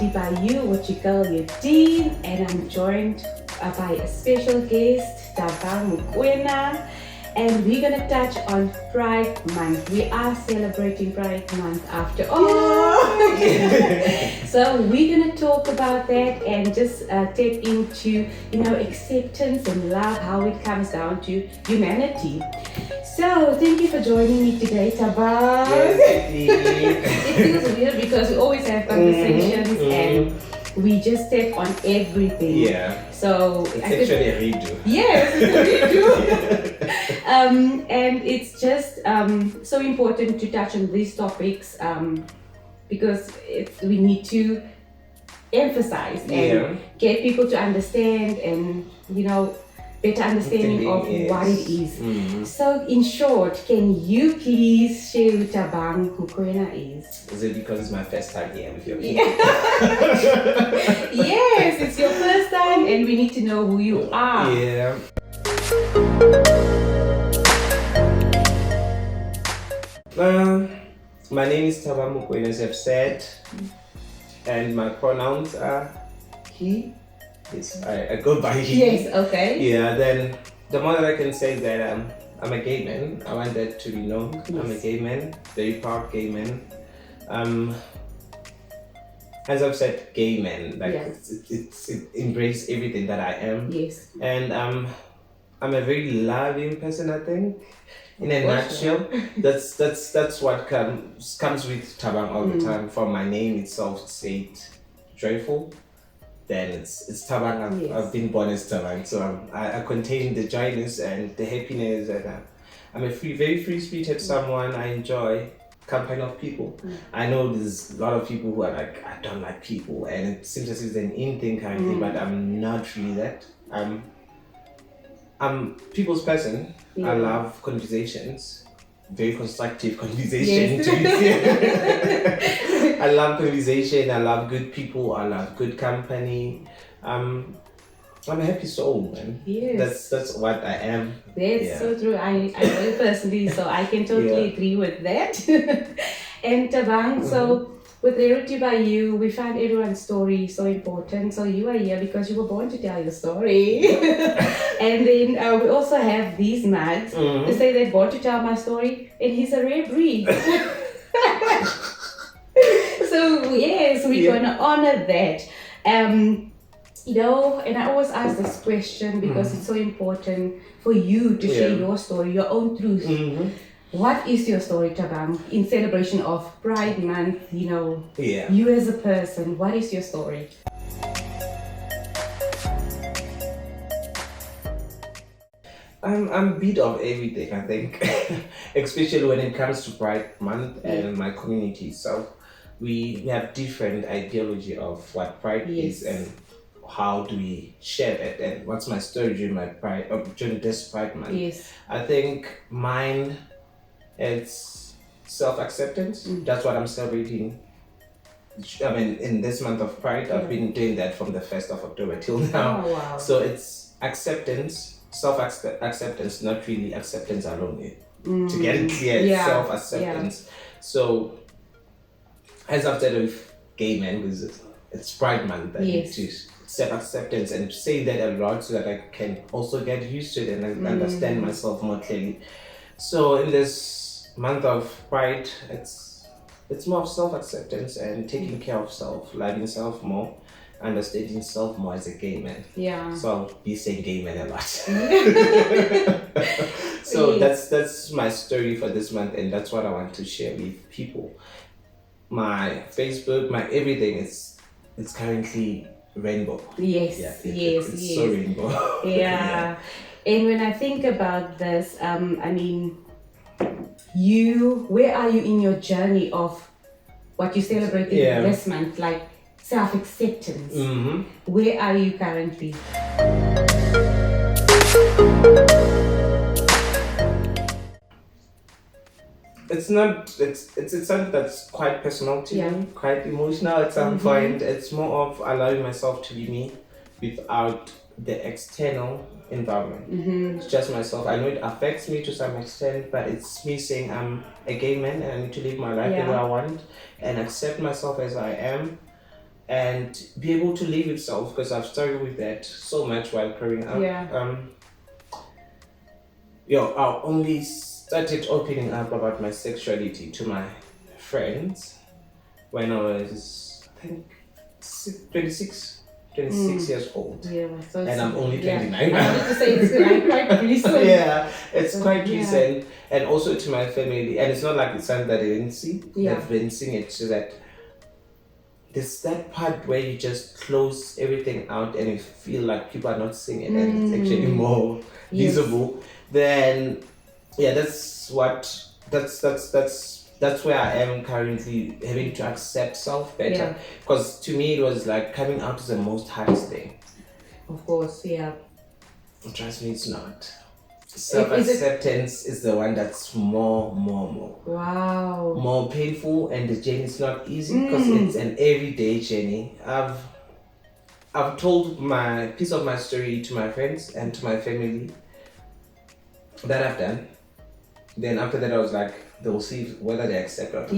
RaritybyU, what you call your dean, and I'm joined by a special guest, Thabang Mokoena, and we're gonna touch on Pride Month. We are celebrating Pride Month after all. So we're gonna talk about that and just tap into, acceptance and love, how it comes down to humanity. So thank you for joining me today, Thabang. Yes, it feels weird because we always have conversations and we just tap on everything. Yeah. So it's actually a redo. Yes, it's a redo. And it's just so important to touch on these topics because we need to emphasize and get people to understand and better understanding of what it is. So in short, can you please share who Thabang Mokoena is? Is it because it's my first time here with your people? Yes, it's your first time and we need to know who you are. Yeah. My name is Thabang Mokoena, as I've said, and my pronouns are he. Yes, I go by he. Yes, okay. Yeah, then the more that I can say that I'm a gay man. I want that to be known. Yes. I'm a gay man, very proud gay man. As I've said, gay man, like it embraces everything that I am. Yes. And I'm a very loving person, I think. In a nutshell, that's what comes with Thabang all the time. From my name itself, say it joyful. Then it's Thabang. I've been born as Thabang, so I contain the joyness and the happiness, and I'm a very free-spirited someone. I enjoy company of people. I know there's a lot of people who are like, I don't like people, and it seems as if it's an in thing currently, but I'm not really that. I'm people's person. I love conversations, very constructive conversation. Yes. I love conversation, I love good people, I love good company. I'm a happy soul, man. Yes. That's what I am. That's so true. I know it personally, so I can totally agree with that. And Thabang, so with RaritybyU, we find everyone's story so important. So you are here because you were born to tell your story. And then we also have these mugs to say they're born to tell my story, and he's a rare breed. So yes, we're gonna honor that. And I always ask this question because it's so important for you to share your story, your own truth. What is your story, Thabang, in celebration of Pride Month? You as a person, what is your story? I'm a bit of everything, I think, especially when it comes to Pride Month and my community. So we have different ideology of what Pride is and how do we share it, and what's my story during this Pride Month. Yes. I think mine is self-acceptance. That's what I'm celebrating. I mean, in this month of Pride, I've been doing that from the 1st of October till now. Oh, wow. So it's acceptance, self-acceptance, not really acceptance alone. To get it clear, self-acceptance. So, as I've said with gay men, because it's Pride Month, I need to self-acceptance and say that a lot so that I can also get used to it and understand myself more clearly. So in this month of Pride, it's more of self-acceptance and taking care of self, loving self more, understanding self more as a gay man. Yeah. So I'll be saying gay man a lot. So that's my story for this month, and that's what I want to share with people. My Facebook, my everything is currently rainbow. Yes, it's so rainbow. Yeah. And when I think about this, where are you in your journey of what you celebrated this month, like self-acceptance? Where are you currently? It's something that's quite personal to me, quite emotional at some point. It's more of allowing myself to be me without the external environment. It's just myself. I know it affects me to some extent, but it's me saying I'm a gay man and I need to live my life the way I want and accept myself as I am and be able to live yourself, because I've struggled with that so much while growing up. I only started opening up about my sexuality to my friends when I was, I think, 26 years old. And I'm only 29 I wanted to say it's quite recent. It's quite recent. And also to my family, and it's not like it's something that they didn't see. They've been seeing it, so that there's that part where you just close everything out and you feel like people are not seeing it and it's actually more visible. Then that's where I am currently, having to accept self better. Because to me it was like coming out is the most hardest thing. Of course, Trust me, it's not. Self-acceptance is the one that's more painful, and the journey is not easy because it's an everyday journey. I've told my piece of my story to my friends and to my family that I've done. Then after that I was like, they'll see whether they accept it.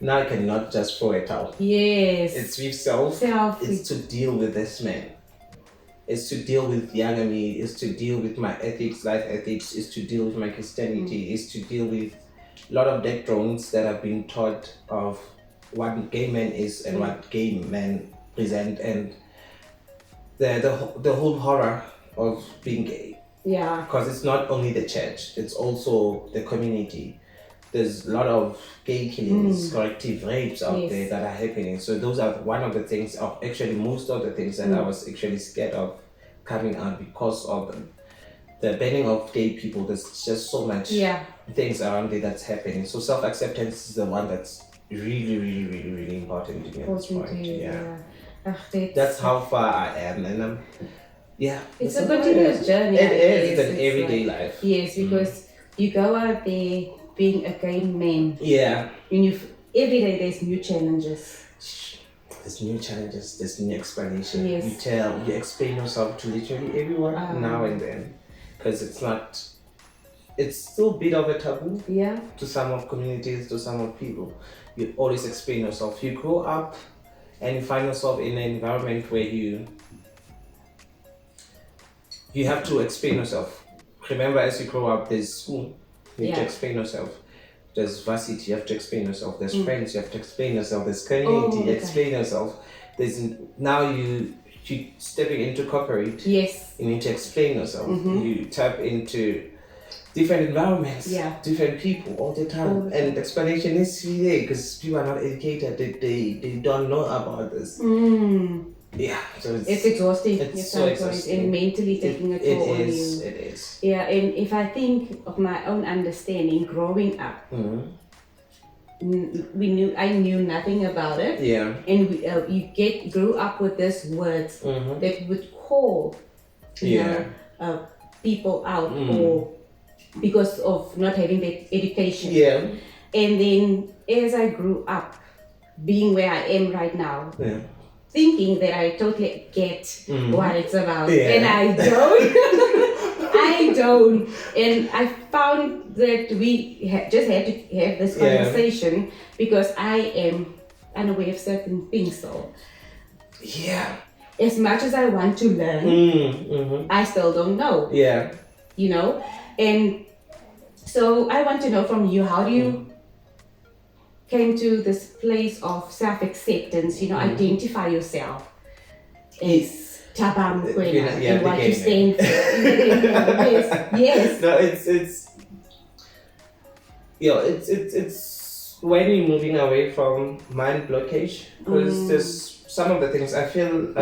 Now I cannot just throw it out. It's with self. It's to deal with this man. It's to deal with younger me. It's to deal with my ethics, life ethics. It's to deal with my Christianity. It's to deal with a lot of dead drones that have been taught of what gay men is and what gay men present, and the whole horror of being gay. Because it's not only the church, it's also the community. There's a lot of gay killings, corrective rapes out there that are happening. So those are one of the things, or actually most of the things that I was actually scared of coming out because of the banning of gay people. There's just so much things around it that's happening. So self-acceptance is the one that's really, really, really, really important to me at this point. That's how far I am, and I'm it's a continuous journey. It is. It's an everyday life. Yes, because you go out there being a gay man. And every day there's new challenges. There's new challenges, there's new explanation. You explain yourself to literally everyone now and then. Because it's still a bit of a taboo to some of communities, to some of people. You always explain yourself. You grow up and you find yourself in an environment where you have to explain yourself. Remember, as you grow up, there's school. You have to explain yourself. There's varsity, you have to explain yourself. There's friends, you have to explain yourself. There's community, explain yourself. There's now you stepping into corporate. You need to explain yourself. You tap into different environments, different people all the time, and explanation is there because people are not educated. They don't know about this. So it's exhausting. It's so exhausting. And mentally taking a toll on you. It is. And if I think of my own understanding growing up, I knew nothing about it. And you grew up with this words that would call people out or because of not having the education. And then as I grew up, being where I am right now, thinking that I totally get what it's about, and I don't. And I found that we just had to have this conversation because I am unaware of certain things. So as much as I want to learn, I still don't know. And so I want to know from you, how do you came to this place of self-acceptance, identify yourself as Thabang Mokoena and what you stand for. Yes. No, it's when you're moving away from mind blockage, because there's some of the things I feel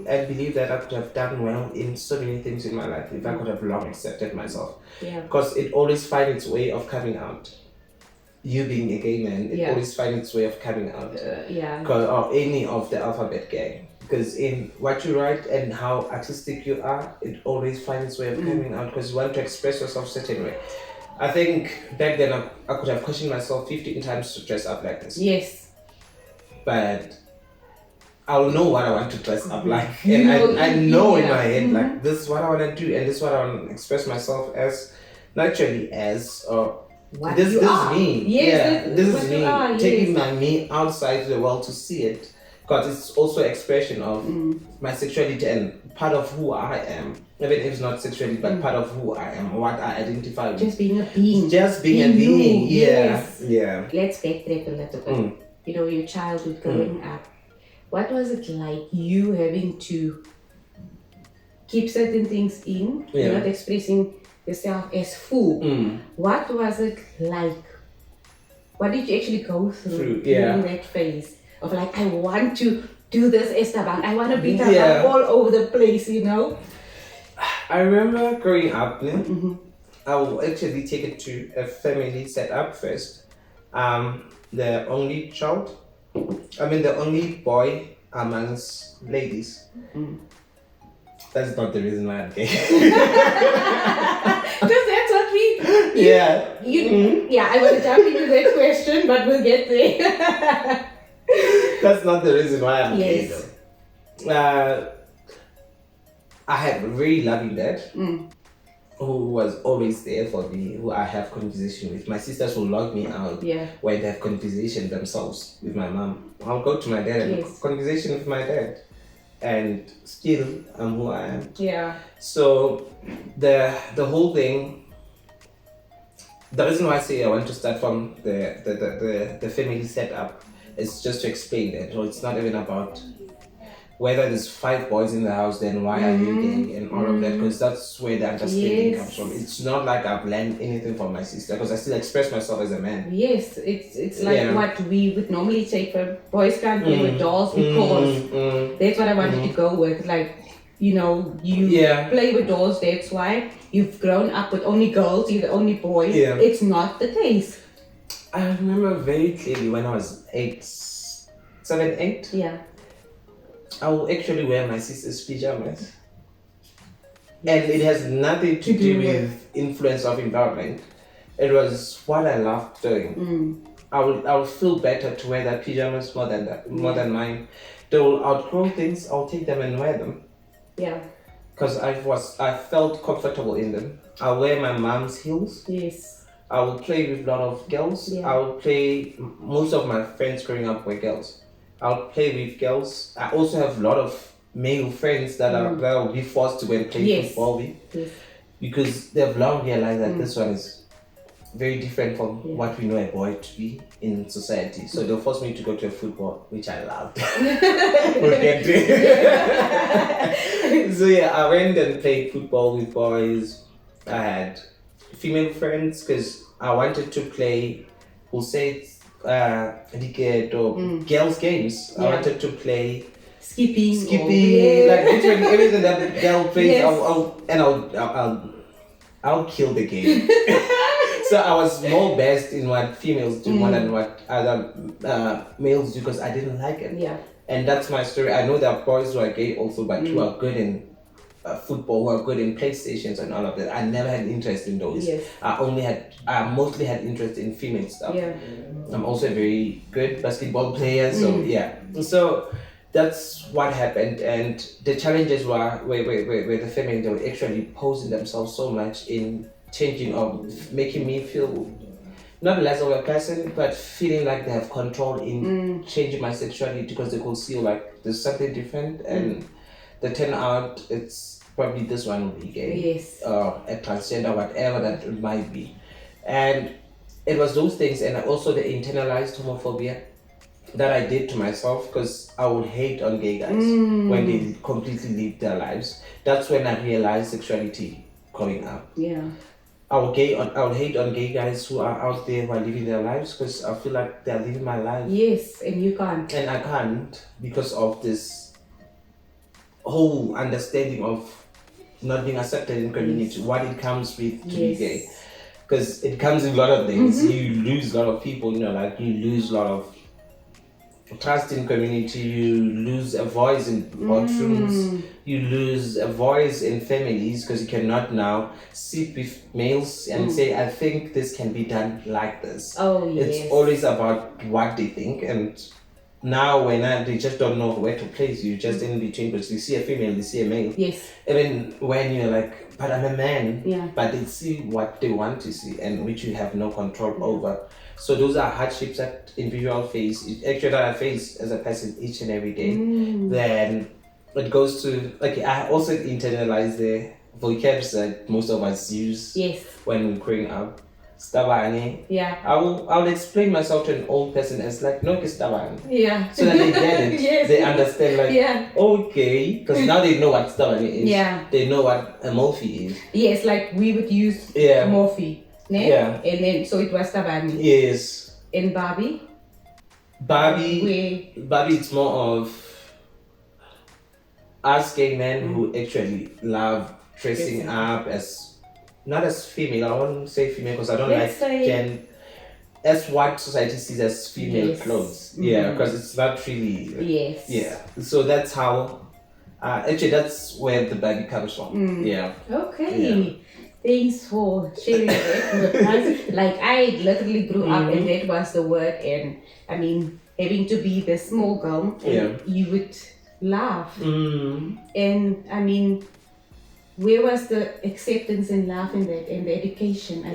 and believe that I could have done well in so many things in my life if I could have long accepted myself. Because it always finds its way of coming out. You being a gay man, it always finds its way of coming out. Or any of the alphabet gang. Because in what you write and how artistic you are, it always finds its way of coming out because you want to express yourself a certain way. I think back then I could have questioned myself 15 times to dress up like this. But I'll know what I want to dress up like. And I know in my head, like, this is what I want to do and this is what I want to express myself as, naturally as, what this you is are. me. Yes, this is me. Taking my me outside to the world to see it because it's also expression of my sexuality and part of who I am. Even if it's not sexuality, but part of who I am, what I identify with. Just being a being. Just being a being, Yes. yeah. Let's backtrack a little bit. You know, your childhood growing up. What was it like you having to keep certain things in, you're not expressing yourself as full? What was it like? What did you actually go through during that phase of like, I want to do this as Thabang, I want to be Thabang all over the place, you know? I remember growing up, I will actually take it to a family setup first. The only child, the only boy amongst ladies. That's not the reason why I'm gay. Because that's what we... I want to jump into that question, but we'll get there. That's not the reason why I'm gay, though. I had a very loving dad who was always there for me, who I have conversation with. My sisters will log me out when they have conversation themselves with my mom. I'll go to my dad and have conversation with my dad. And still, I'm who I am. Yeah. So the whole thing, the reason why I say I want to start from the family setup is just to explain that. So it's not even about whether there's 5 boys in the house, then why are you gay and all of that, because that's where the understanding comes from. It's not like I've learned anything from my sister, because I still express myself as a man. Yes, it's like what we would normally say for boys can't play with dolls because that's what I wanted to go with. Like, you know, you play with dolls, that's why you've grown up with only girls, you're the only boy. It's not the case. I remember very clearly when I was 7, 8. Yeah. I will actually wear my sister's pajamas. And it has nothing to do with influence of environment. It was what I loved doing. I would feel better to wear their pajamas more than mine. They will outgrow things, I'll take them and wear them. Yeah. Because I felt comfortable in them. I wear my mom's heels. Yes. I will play with a lot of girls. I will play, most of my friends growing up were girls. I'll play with girls. I also have a lot of male friends that will be forced to go and play football with, because they've long realized that this one is very different from what we know a boy to be in society. So they'll force me to go to a football, which I loved. We'll get to it. So I went and played football with boys. I had female friends because I wanted to play, we'll say cricket or girls' games. I wanted to play skipping, like literally everything that the girl plays. I'll kill the game. So I was more best in what females do more than what other males do, because I didn't like it. Yeah. And that's my story. I know there are boys who are gay also, but who are good in football, who are good in PlayStations and all of that. I never had interest in those. Yes. I mostly had interest in female stuff. Yeah. I'm also a very good basketball player, so So that's what happened, and the challenges were where the feminine, they were actually posing themselves so much in changing or making me feel not less of a person, but feeling like they have control in changing my sexuality, because they could see like there's something different, and the turnout, it's probably this one will be gay, or a transgender, whatever that it might be. And it was those things, and also the internalized homophobia that I did to myself, because I would hate on gay guys when they completely live their lives. That's when I realized sexuality growing up. Yeah. I would hate on gay guys who are out there who are living their lives, because I feel like they're living my life. Yes, and you can't. And I can't, because of this whole understanding of not being accepted in community, what it comes with to be gay. Because it comes in a lot of things. You lose a lot of people, you lose a lot of trust in community, you lose a voice in boardrooms, you lose a voice in families, because you cannot now sit with males and say, I think this can be done like this. Oh, yes. It's always about what they think, and now they just don't know where to place you, just in between, because you see a female, you see a male. Yes. Even when you're like, but I'm a man, but they see what they want to see, and which you have no control over. So those are hardships that individual face, actually that I face as a person each and every day. Then it goes to, like, I also internalize the vocabs that most of us use when we're growing up. Stabane. Yeah. I'll explain myself to an old person as like, no, stabane. Yeah. So that they get it. Yes. They understand, like, okay, because now they know what stabane is. Yeah. They know what a morphe is. Yes, like we would use morphe. Ne? Yeah. And then so it was Thabang. Yes. And Barbie, it's more of us gay men who actually love dressing up as, not as female, I won't say female because I don't as what society sees as female clothes. Yeah, because it's not really. Yeah. So that's how, actually that's where the baggy comes from. Yeah. Okay. Yeah. Thanks for sharing that with us. Like, I literally grew up and that was the word, and I mean, having to be the small girl, and you would laugh. And I mean, where was the acceptance and love in that, and the education? I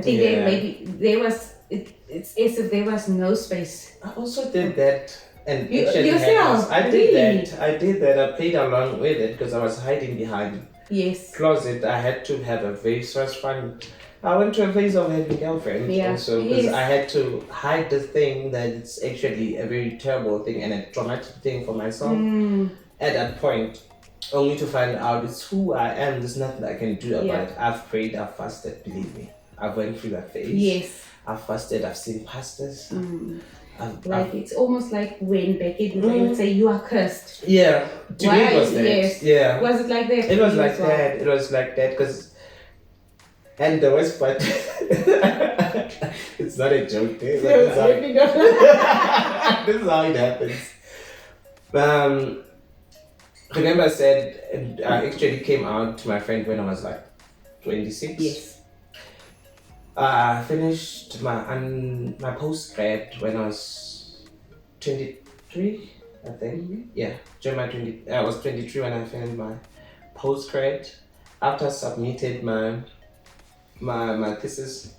think there maybe there was. It's as if there was no space. I also did that, and yourself. I did that. I played along with it because I was hiding behind closet. I had to have a very source fun. I went to a phase of having a girlfriend also because I had to hide the thing that it's actually a very terrible thing and a traumatic thing for myself at that point, only to find out it's who I am. There's nothing I can do about it. I've prayed, I've fasted, believe me. I've went through that phase. I've fasted, I've seen pastors. It's almost like when Becky they would say you are cursed. Yeah, to me it was that. Yeah. Was it like that? It was like that. It was like that because, and the worst part, it's not a joke. This is how it happens. Remember I said I actually came out to my friend when I was like 26. Yes. I finished my postgrad when I was 23, I think. Yeah, I was 23 when I finished my postgrad. After I submitted my thesis,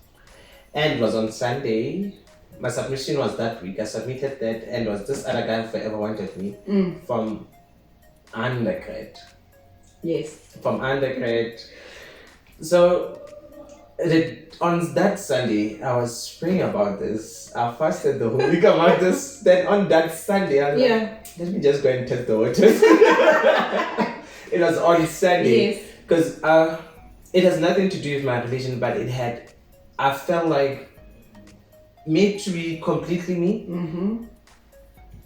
and it was on Sunday. My submission was that week. I submitted that, and it was this other guy forever wanted me from undergrad. Yes. From undergrad. So on that Sunday, I was praying about this. I fasted the whole week about this. Then on that Sunday, I was like, let me just go and test the waters. It was on Sunday. Yes. Because it has nothing to do with my religion, but I felt like made to be completely me.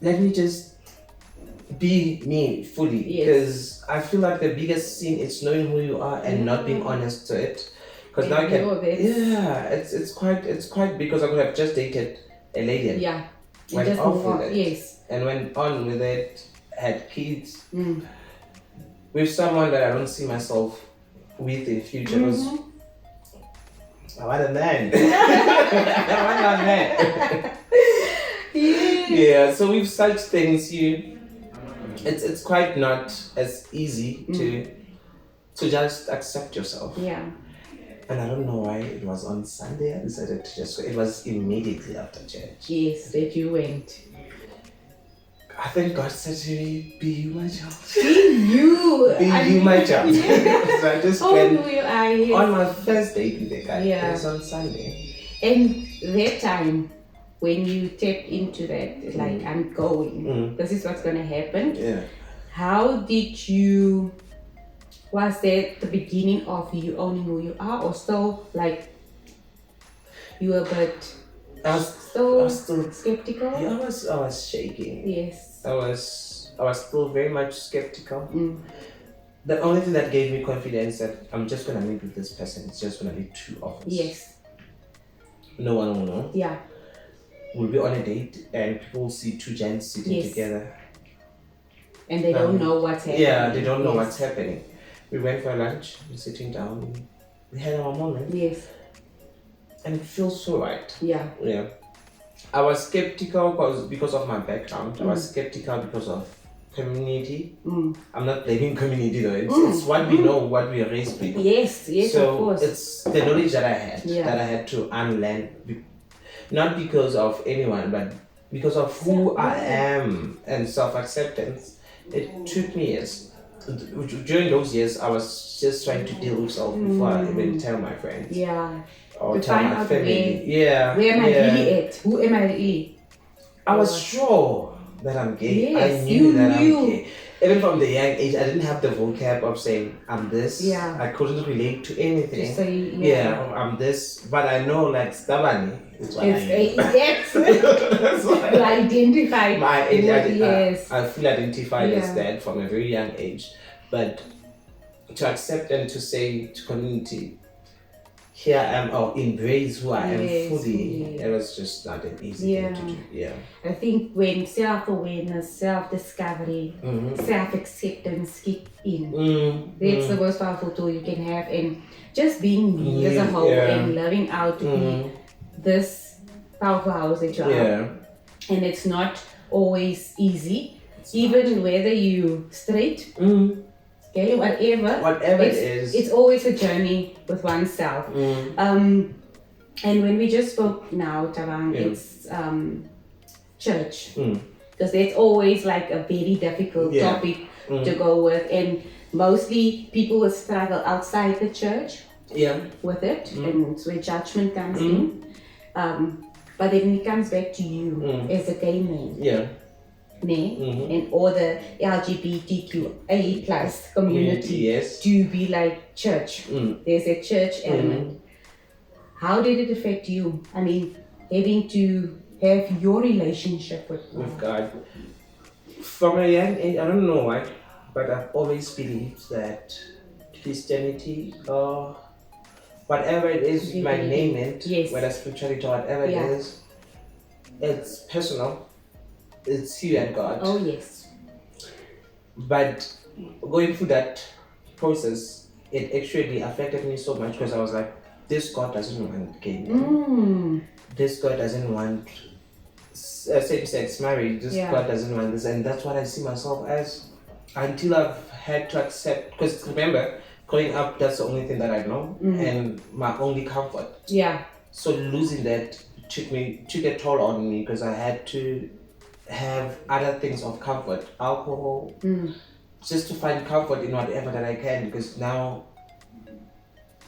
Let me just be me fully. Because I feel like the biggest sin is knowing who you are and not being honest to it. Because now I can, it's quite because I could have just dated a lady. Yeah. Went off with it. Yes. And went on with it, had kids with someone that I don't see myself with in future. I want a man. I want a man. Yeah, so with such things it's quite not as easy to just accept yourself. Yeah. And I don't know why it was on Sunday. I decided to just go. It was immediately after church. Yes, that you went. I think God said to me, be you my child. Be you. Be you my child. Yeah. So I just went on my first date with the guy. It was on Sunday. And that time, when you tapped into that, like, I'm going. This is what's going to happen. Yeah. How did you... Was that the beginning of you owning who you are, or still like you were a bit still skeptical? Yeah, I was shaking. Yes. I was still very much skeptical. The only thing that gave me confidence that I'm just gonna meet with this person. It's just gonna be two of us. Yes. No one will know. Yeah. We'll be on a date and people will see two gents sitting together. And they don't know what's happening. Yeah, they don't know what's happening. We went for lunch, we're sitting down, we had our moment. Yes. And it feels so right. Yeah. Yeah. I was skeptical because of my background. I was skeptical because of community. I'm not blaming community though. It's what we know, what we are raised with. Yes, so of course. It's the knowledge that I had that I had to unlearn not because of anyone, but because of who I am and self-acceptance. It took me years. During those years, I was just trying to deal with self before I even tell my friends. Yeah. Or To tell find my out family. where am I really at? Who am I really? I was sure that I'm gay. Yes, I knew that I'm knew. gay. Even from the young age, I didn't have the vocab of saying I'm this. Yeah. I couldn't relate to anything. Just say, I'm this. But I know, like, Stabani is what I am. Yes. You identify. Yes. I feel identified as that from a very young age. But to accept and to say to community, here I am, or embrace who I am fully, it was just not an easy thing to do. Yeah. I think when self-awareness, self-discovery, self-acceptance kick in, that's the most powerful tool you can have. And just being me as a whole and loving out to be this powerful house that you are. And it's not always easy, even whether you straight, okay, whatever it is. It's always a journey with oneself. And when we just spoke now, Thabang, it's church. Because that's always like a very difficult topic to go with. And mostly people will struggle outside the church with it. And it's where judgment comes in. But then it comes back to you as a gay man. And all the LGBTQA plus community to be like church. There's a church element. How did it affect you? I mean, having to have your relationship with God. From a young age, I don't know why, but I've always believed that Christianity or whatever it is, you might name it, whether spirituality or whatever it is, it's personal. It's you and God. Oh, yes. But going through that process, it actually affected me so much because I was like, this God doesn't want gay men. This God doesn't want same-sex marriage. This God doesn't want this. And that's what I see myself as until I've had to accept. Because remember, growing up, that's the only thing that I know and my only comfort. Yeah. So losing that took a toll on me because I had to have other things of comfort, alcohol, just to find comfort in whatever that I can, because now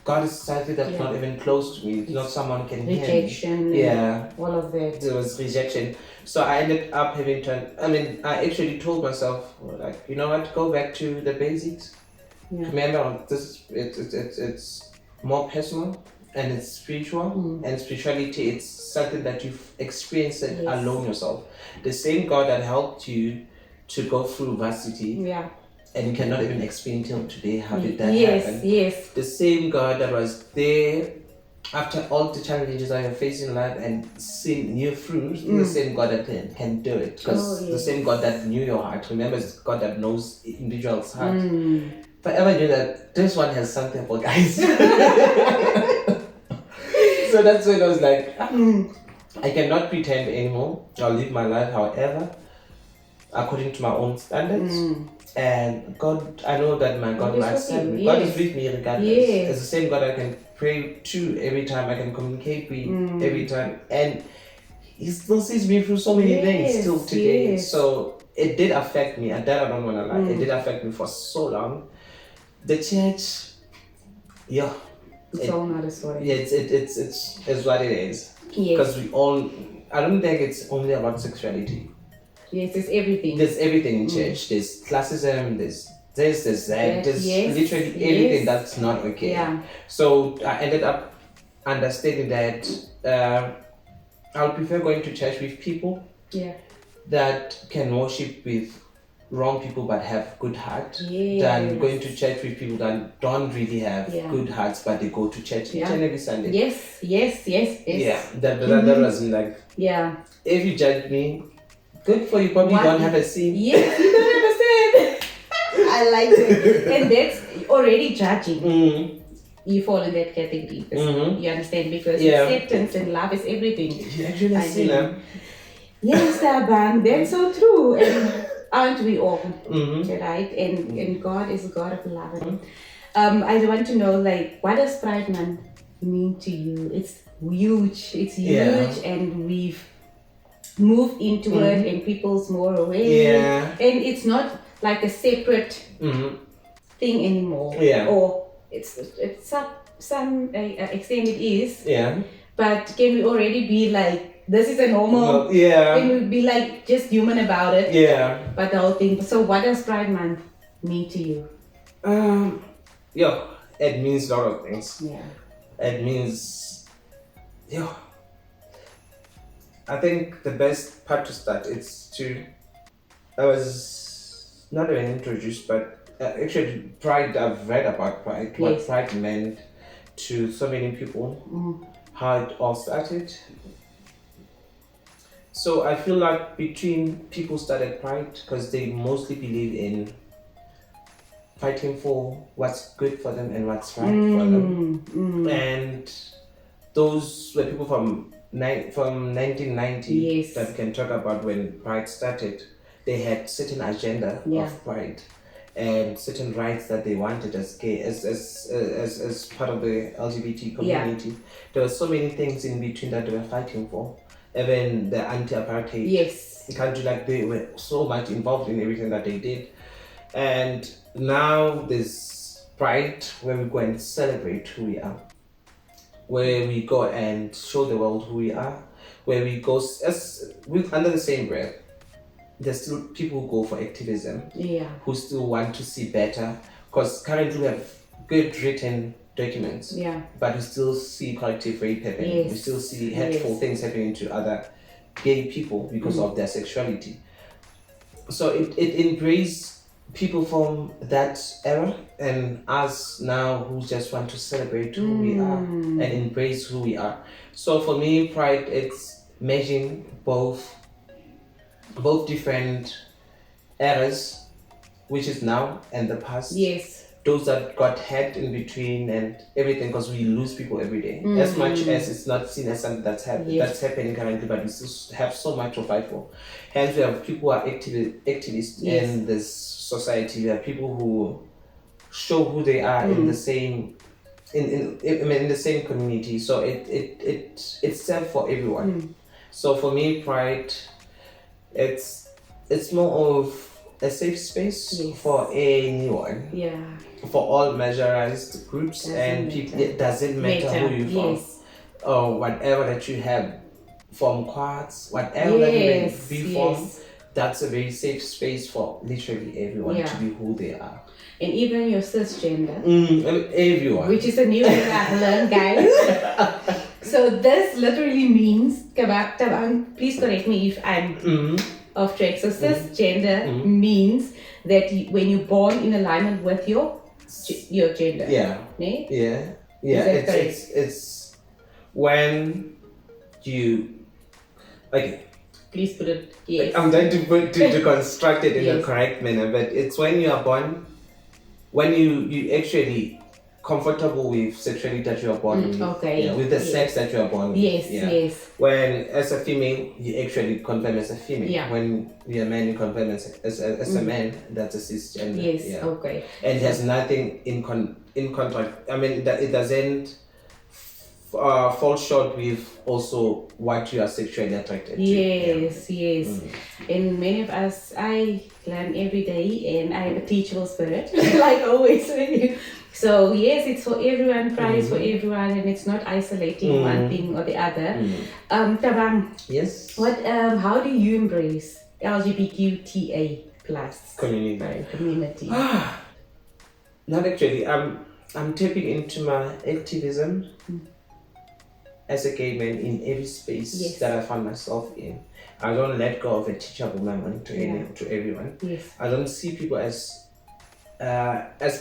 God is something that's not even close to me. It's not someone can hear me. Rejection, all of that. There was rejection. So I ended up having to, I actually told myself, like, you know what, go back to the basics. Remember, it's more personal. And it's spiritual, and spirituality, it's something that you've experienced alone yourself. The same God that helped you to go through varsity, and you cannot even explain till today how did that happen. Yes. The same God that was there after all the challenges that you're facing in life and seeing new fruit, the same God that can do it. Because the same God that knew your heart, remember, it's God that knows individual's heart. If I ever knew that this one has something for guys. So that's when I was like, I cannot pretend anymore. I'll live my life however, according to my own standards. And God, I know that my God will accept me. God is with me regardless. It's the same God I can pray to every time, I can communicate with every time. And He still sees me through so many things till today. So it did affect me, and that I don't want to lie. It did affect me for so long. The church, it's all not a story. It's what it is. Because I don't think it's only about sexuality. Yes, it's everything. There's everything in church. There's classism, there's this, there's that. There's literally everything that's not okay. So I ended up understanding that I'll prefer going to church with people that can worship with wrong people but have good heart than going to church with people that don't really have good hearts but they go to church each and every Sunday. Yes. Yeah, that wasn't like, if you judge me, good for you, probably don't have a scene. Yes, you don't understand. I like it. And that's already judging. You fall in that category. You understand, because acceptance and love is everything. You actually see them. Yes, Thabang, that's so true. And aren't we all? Right? And God is a God of love. I want to know, like, what does Pride Month mean to you? It's huge. It's huge, Yeah. and we've moved into it, and people's more aware. Yeah. And it's not like a separate thing anymore. Yeah. Or it's some extent it is. Yeah. But can we already be like, this is a normal? Well, yeah. Can we be like just human about it? Yeah. But the whole thing. So what does Pride Month mean to you? Yeah, it means a lot of things. Yeah. It means, yeah. I think the best part to start is to. I was not even introduced, but actually, Pride. I've read about Pride. What Yes. Pride meant to so many people. How it all started. So I feel like between people started Pride because they mostly believe in fighting for what's good for them and what's right for them. And those were people from 1990 Yes. that we can talk about when Pride started. They had certain agenda of Pride and certain rights that they wanted as gay, as part of the LGBT community. There were so many things in between that they were fighting for. Even the anti-apartheid country, like they were so much involved in everything that they did. And now there's Pride, where we go and celebrate who we are, where we go and show the world who we are, where we go under the same breath. There's still people who go for activism, who still want to see better, because currently we have good written documents, but we still see collective rape happening. We still see hateful things happening to other gay people because of their sexuality. So it embraces people from that era and us now who just want to celebrate who we are and embrace who we are. So for me, Pride, it's merging both different eras, which is now and the past. Those that got hurt in between and everything, because we lose people every day. As much as it's not seen as something that's happening currently, but we still have so much to fight for. Hence, we have people who are activists in this society. We have people who show who they are in the same in the same community. So it's served for everyone. So for me, Pride, it's more of a safe space for anyone. For all measurized groups and people. It doesn't matter who you're from or whatever that you have, from quads, whatever that you may be from. That's a very safe space for literally everyone to be who they are. And even your cisgender. Everyone. Which is a new thing I've learned, guys. So this literally means, Thabang, please correct me if I'm off track. So cisgender means that when you're born in alignment with your gender. It's when you, okay. Please put it. I'm trying to construct it in the correct manner, but it's when you are born, when you actually comfortable with sexuality that you are born with, with the sex that you are born with. When as a female, you actually confirm as a female. When you're a man, you confirm as a man. That's a cisgender. And it has nothing in contract. I mean, that it doesn't fall short with also what you are sexually attracted to. And many of us, I learn every day, and I have a teachable spirit, like always with you. So yes, it's for everyone. Pride is for everyone, and it's not isolating one thing or the other. Thabang, what? How do you embrace LGBTQIA plus community? Not actually. I'm tapping into my activism as a gay man in every space that I find myself in. I don't let go of a teachable moment to everyone. I don't see people as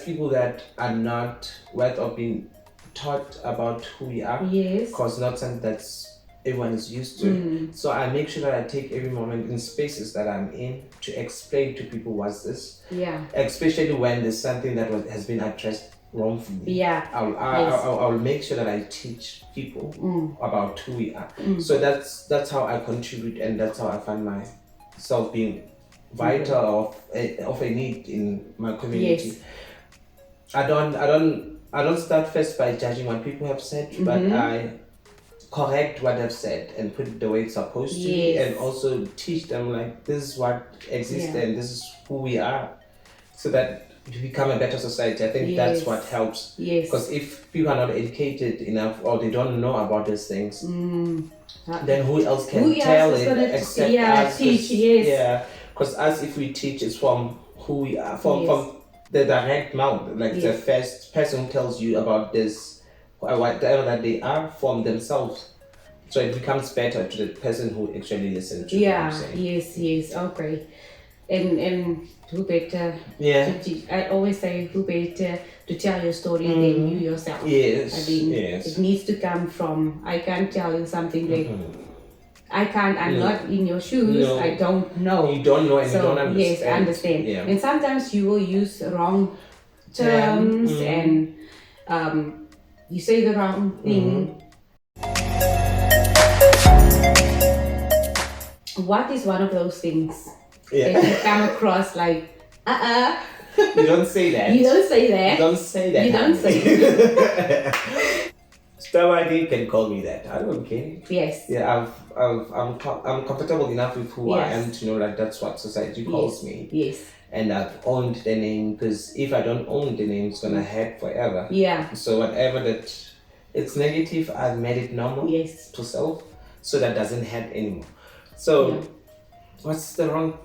people that are not worth of being taught about who we are. Because not something that's everyone is used to. So I make sure that I take every moment in spaces that I'm in to explain to people what's this. Especially when there's something that has been addressed wrongfully. I'll make sure that I teach people about who we are. So that's how I contribute, and that's how I find myself being vital of a need in my community. I don't I don't start first by judging what people have said, but I correct what they've said and put it the way it's supposed to be, and also teach them like this is what exists and this is who we are, so that we become a better society. I think that's what helps. Because if people are not educated enough or they don't know about these things, then who else can tell it except us? Teach, because us, if we teach, it's from who we are, from the direct mouth, like the first person who tells you about this, whatever that they are, from themselves. So it becomes better to the person who actually listens to what I'm saying. Yes, okay. And who better to teach? I always say, who better to tell your story than you yourself? Yes, I mean, it needs to come from, I can't tell you something like, I'm not in your shoes, I don't know. You don't know and you don't understand. Yes, I understand. And sometimes you will use wrong terms and you say the wrong thing. What is one of those things that you come across like, You don't say that. You don't say that. You don't say that. You don't say that. Somebody can call me that. I don't care. Yes. Yeah, I'm comfortable enough with who I am to know that that's what society calls me. Yes. And I've owned the name, because if I don't own the name, it's gonna hurt forever. Yeah. So whatever that it's negative, I've made it normal to self, so that doesn't hurt anymore. So what's the wrong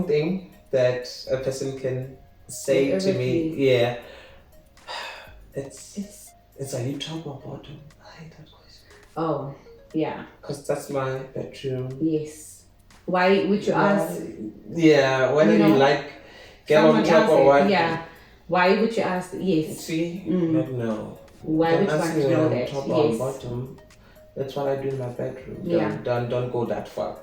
thing that a person can say to me? Yeah. It's are you top or bottom? I hate that question. Oh, yeah. Because that's my bedroom. Yes. Why would you ask? Yeah, whether you like get on top or what. Yeah. Why would you ask? Yes. See? No. Why would you want to know that? Top or bottom. That's what I do in my bedroom. Don't go that far.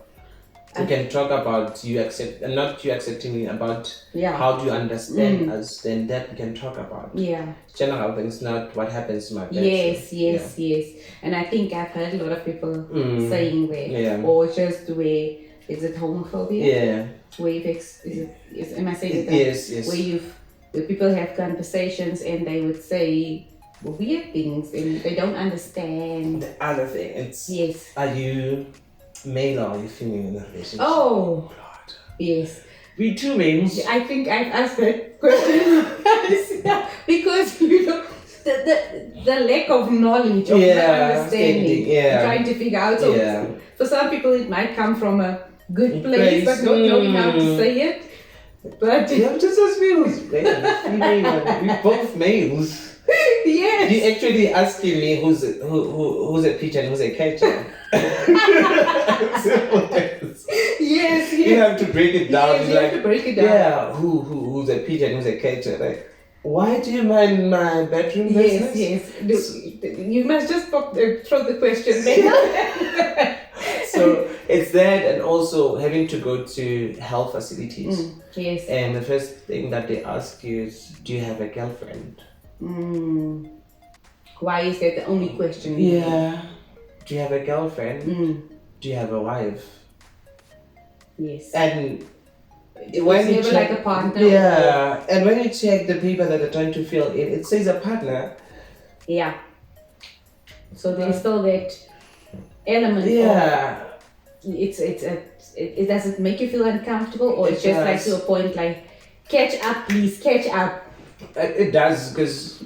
You can talk about not you accepting me, about how do you understand us, then that we can talk about. Yeah. General things, not what happens in my bedroom. Yes. And I think I've heard a lot of people saying that, or just where, is it homophobia? Yeah. Where am I saying that? Yes. Where people have conversations and they would say weird things and they don't understand. The other thing, it's are you male or are you female in a relationship? Oh, God. Yes. We two males. I think I've asked that question because the lack of knowledge of understanding, trying to figure out. So for some people it might come from a good place, but not knowing how to say it. But just as males, we're both males. Yes. You actually asking me who's a pitcher and who's a catcher. Yes. You have to break it down. Yes, you have to break it down. Yeah, who's a pitcher and who's a catcher? Like, why do you mind my bedroom business? Yes. You must just throw the question there. So it's that, and also having to go to health facilities. Yes. And the first thing that they ask you is, do you have a girlfriend? Why is that the only question? Yeah. Do you have a girlfriend? Do you have a wife? Yes. And when you check, like a partner. Yeah. And when you check the paper that they're trying to fill in, it says a partner. Yeah. So there's still that element. Yeah. It does it make you feel uncomfortable, or it's just like to a point like, catch up, please, catch up. It does, because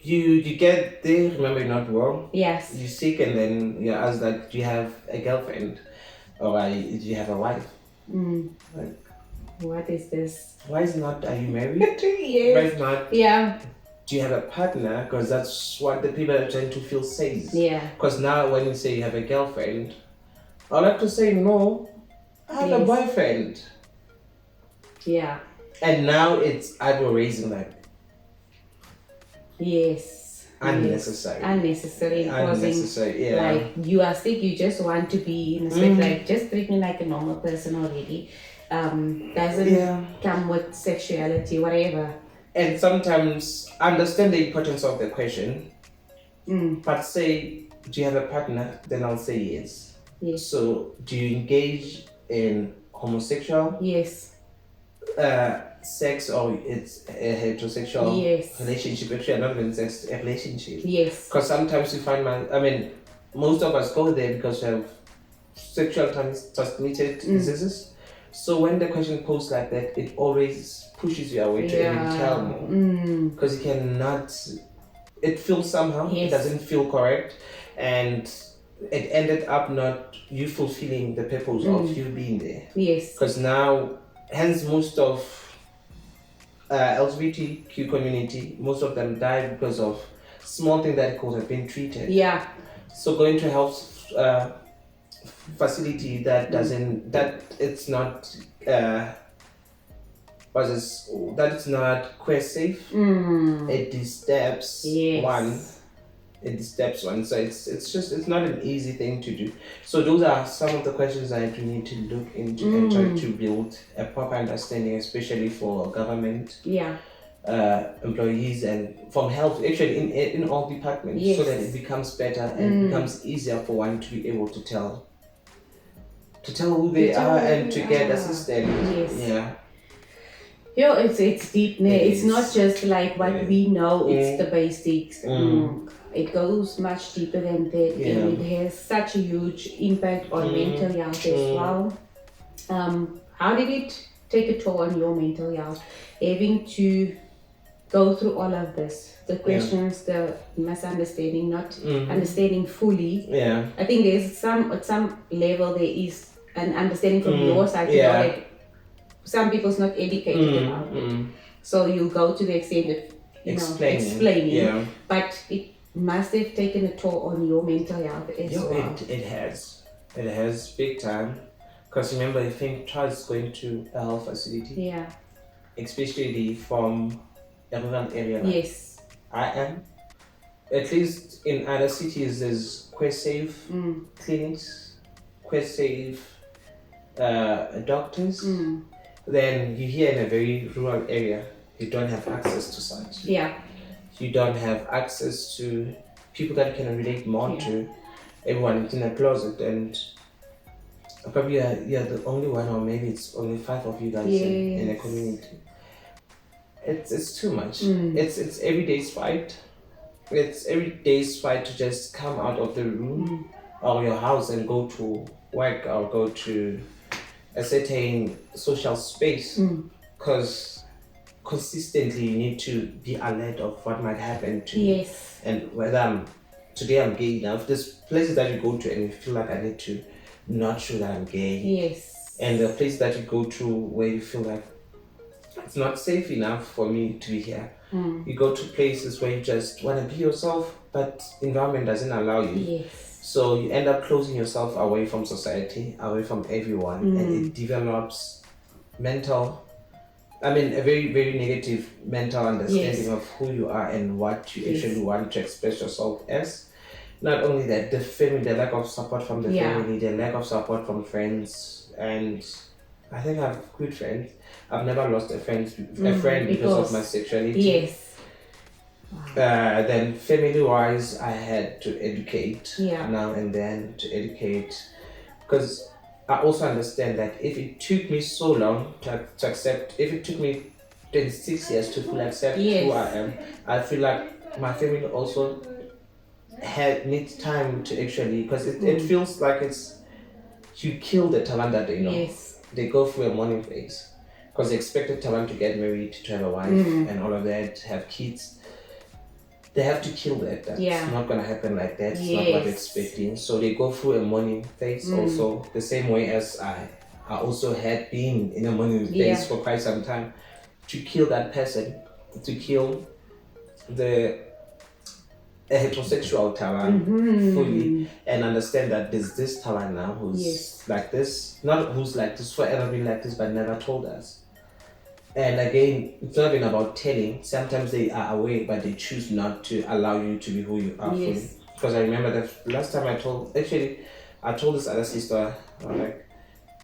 you get there, remember you're not well. Yes. You're sick, and then you ask like, do you have a girlfriend, or do you have a wife? Like, what is this? Why is not? Are you married? Yes. Why is not? Yeah. Do you have a partner? Because that's what the people are trying to feel says. Yeah. Because now when you say you have a girlfriend, I like to say no. I have a boyfriend. Yeah. And now it's eyebrow raising, like. Yes. Unnecessary. Unnecessary. Yeah. Like, you are sick, you just want to be in a space, like, just treat me like a normal person already. Doesn't come with sexuality, whatever. And sometimes understand the importance of the question, but say, do you have a partner? Then I'll say yes. Yes. So, do you engage in homosexual? Yes. sex or it's a heterosexual relationship. Actually, not even sex, a relationship. Yes. Because sometimes you find, most of us go there because we have sexual transmitted diseases. So when the question posed like that, it always pushes you away to even tell more. Because you cannot, it feels somehow, it doesn't feel correct. And it ended up not you fulfilling the purpose of you being there. Yes. Because now, hence most of LGBTQ community, most of them die because of small things that could have been treated. Yeah. So going to health facility that doesn't, that it's not that it's not queer safe. It disturbs one. It disturbs one. So it's not an easy thing to do. So those are some of the questions that we need to look into and try to build a proper understanding, especially for government. Employees and from health, actually in all departments, so that it becomes better and becomes easier for one to be able to tell who they are and to get assistance. It's deep. It's not just like what we know, it's the basics. It goes much deeper than that, and it has such a huge impact on mental health as well. How did it take a toll on your mental health, having to go through all of this, the questions, the misunderstanding, not understanding fully? I think there's at some level there is an understanding from your side, you know, like some people's not educated about it, so you go to the extent of explaining, but it must have taken a toll on your mental health as well. It has big time, because remember, I think child is going to a health facility, especially from a rural area. I am, at least in other cities, there's queer safe clinics, queer safe doctors. Then you here in a very rural area, you don't have access to such. You don't have access to people that can relate more to. Everyone is in a closet, and probably you're the only one, or maybe it's only 5 of you guys in a community. It's too much. It's every day's fight. It's every day's fight to just come out of the room or your house and go to work or go to a certain social space, because consistently you need to be alert of what might happen to you. And whether today I'm gay enough, there's places that you go to and you feel like I need to not show that I'm gay. And the place that you go to where you feel like it's not safe enough for me to be here. You go to places where you just want to be yourself, but environment doesn't allow you. So you end up closing yourself away from society, away from everyone, and it develops a very, very negative mental understanding of who you are and what you actually want to express yourself as. Not only that, the family, the lack of support from the family, the lack of support from friends, and I think I have good friends. I've never lost a friend because of my sexuality. Then family-wise, I had to educate now and then because I also understand that if it took me so long to accept, if it took me 26 years to fully accept who I am, I feel like my family also needs time to actually, because it feels like you kill the talent that they know. They go through a mourning phase because they expected talent to get married, to have a wife and all of that, have kids. They have to kill that. That's not going to happen like that. It's not what they're expecting. So they go through a mourning phase also, the same way as I also had been in a mourning phase for quite some time. To kill that person, to kill a heterosexual talent fully, and understand that there's this talent now who's like this, not who's like this, forever been like this, but never told us. And again, it's not even about telling. Sometimes they are aware, but they choose not to allow you to be who you are fully. Because I remember the last time I told this other sister,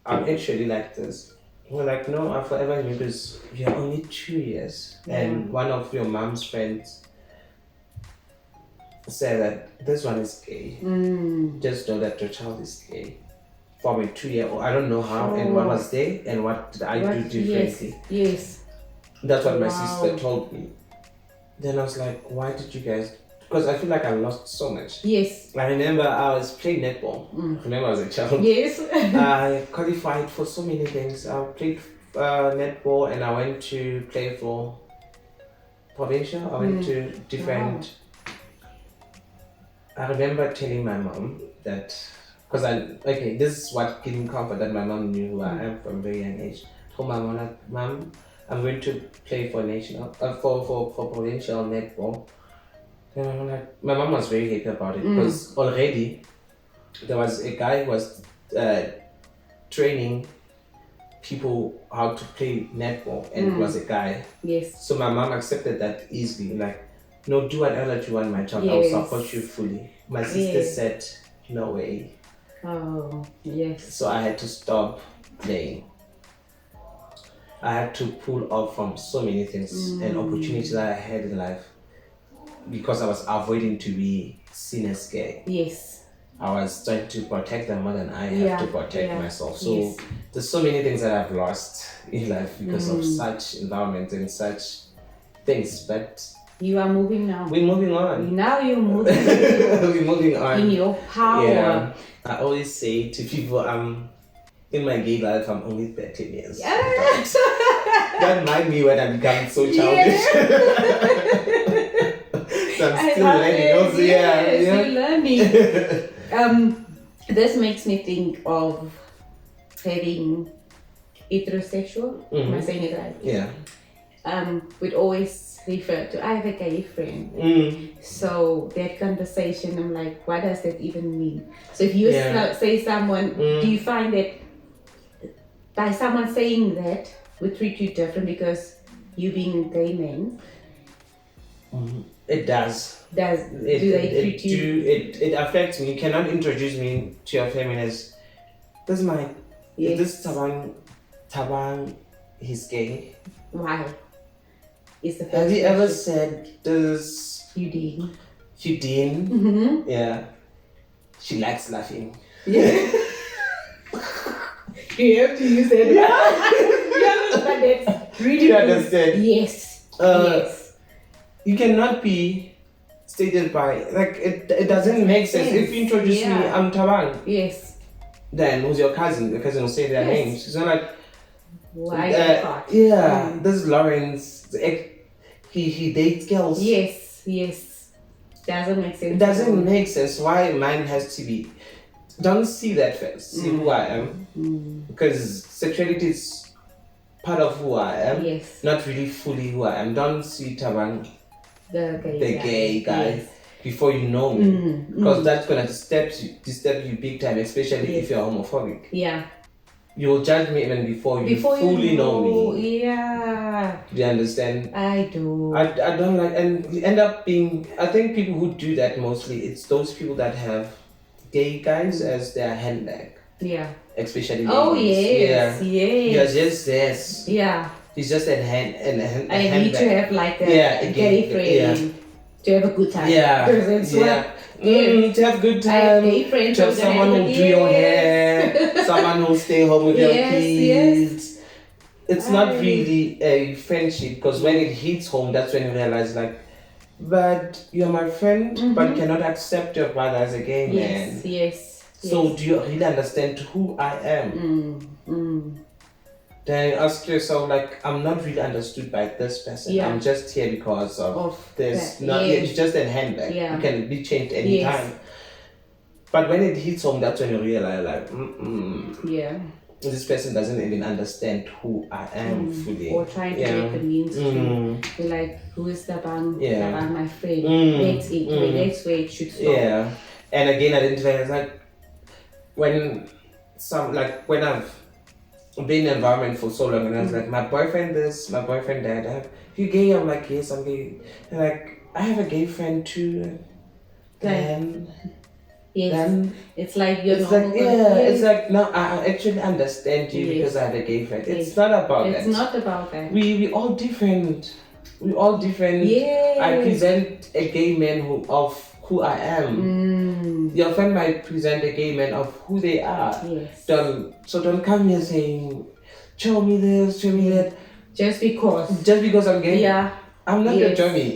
I'm actually like this. We're like, no, I forever knew, because you're only 2 years. And one of your mom's friends said that this one is gay. Just know that your child is gay. For me, 2 years old, I don't know how and what was there and what did I do differently. That's what my Wow. sister told me. Then I was like, why did you guys? Because I feel like I lost so much. Yes. I remember I was playing netball. I remember I was a child. Yes. I qualified for so many things. I played netball and I went to play for provincial. I went to different. I remember telling my mom that, because this is what gave me comfort that my mom knew who I am from a very young age. Told my mom, like, Mom, I'm going to play for national, for provincial netball. And my mom was very happy about it because already there was a guy who was training people how to play netball, and it was a guy. Yes. So my mom accepted that easily. Like, no, do whatever you want, my child. Yes. I'll support you fully. My sister said, no way. Oh, yes. So I had to stop playing. I had to pull off from so many things and opportunities that I had in life because I was avoiding to be seen as gay. Yes. I was trying to protect them more than I have to protect myself. So there's so many things that I've lost in life because of such environments and such things. But you are moving now. we're moving on. Now you're moving. We're moving on. In your power. Yeah. I always say to people, in my gay life, I'm only 13 years. Yes. Don't mind me when I become so childish. So I'm still learning also. You're learning. This makes me think of having heterosexual. Am I saying it right? Yeah. We'd always refer to, I have a gay friend. So that conversation, I'm like, what does that even mean? So if you say someone, do you find that by someone saying that would treat you different because you being a gay man? It does. Do they treat you? It affects me. You cannot introduce me to your family as, this is my, this Thabang, he's gay. Why? Is the Have you ever said this? Eudine. Yeah. She likes laughing. Yeah. You have to use it. Yeah. But that's really You understand? Yes. Yes. You cannot be stated by, like, it doesn't make sense. If you introduce me, I'm Thabang. Yes. Then who's your cousin? Your cousin will say their names. It's not like, why this is Lawrence. He dates girls. Yes. Doesn't make sense. It doesn't make sense. Why mine has to be? Don't see that first. See who I am. Because sexuality is part of who I am. Yes. Not really fully who I am. Don't see Thabang, the gay guy, before you know me. Because that's gonna disturb you big time, especially if you're homophobic. Yeah. You will judge me even before you fully know me. Yeah. Do you understand? I do. I don't like, and you end up being, I think people who do that mostly, it's those people that have gay guys as their handbag. Yeah. Especially ladies. Oh yes. You're just this. Yeah. He's just a handbag. I need to have like a gay friend to have a good time. Yeah. To have good time. To have someone who'll do your hair. Someone who'll stay home with your kids. It's not really a friendship, because when it hits home, that's when you realize, like, but you're my friend, but cannot accept your brother as a gay man. Yes. So do you really understand who I am? Then you ask yourself, like, I'm not really understood by this person. I'm just here because of this. It's just a handbag. You can be changed anytime. But when it hits home, that's when you realize, like, this person doesn't even understand who I am fully. Or trying to make the means to, like, who is Thabang? Thabang, my friend. That's it. That's where it should stop. Yeah. And again, identify as, like, when I've been in an environment for so long, and I was like, my boyfriend this, my boyfriend that. Are you gay? I'm like, yes, I'm gay. And like, I have a gay friend too. Then it's like you're not. It's like, no, I actually understand you because I have a gay friend. It's not about that. It's not about that. We all different. We all different. I present a gay man of who I am. Your friend might present a gay man of who they are. Don't come here saying, show me this, show me that. Just because. Just because I'm gay? Yeah. I'm not your Johnny.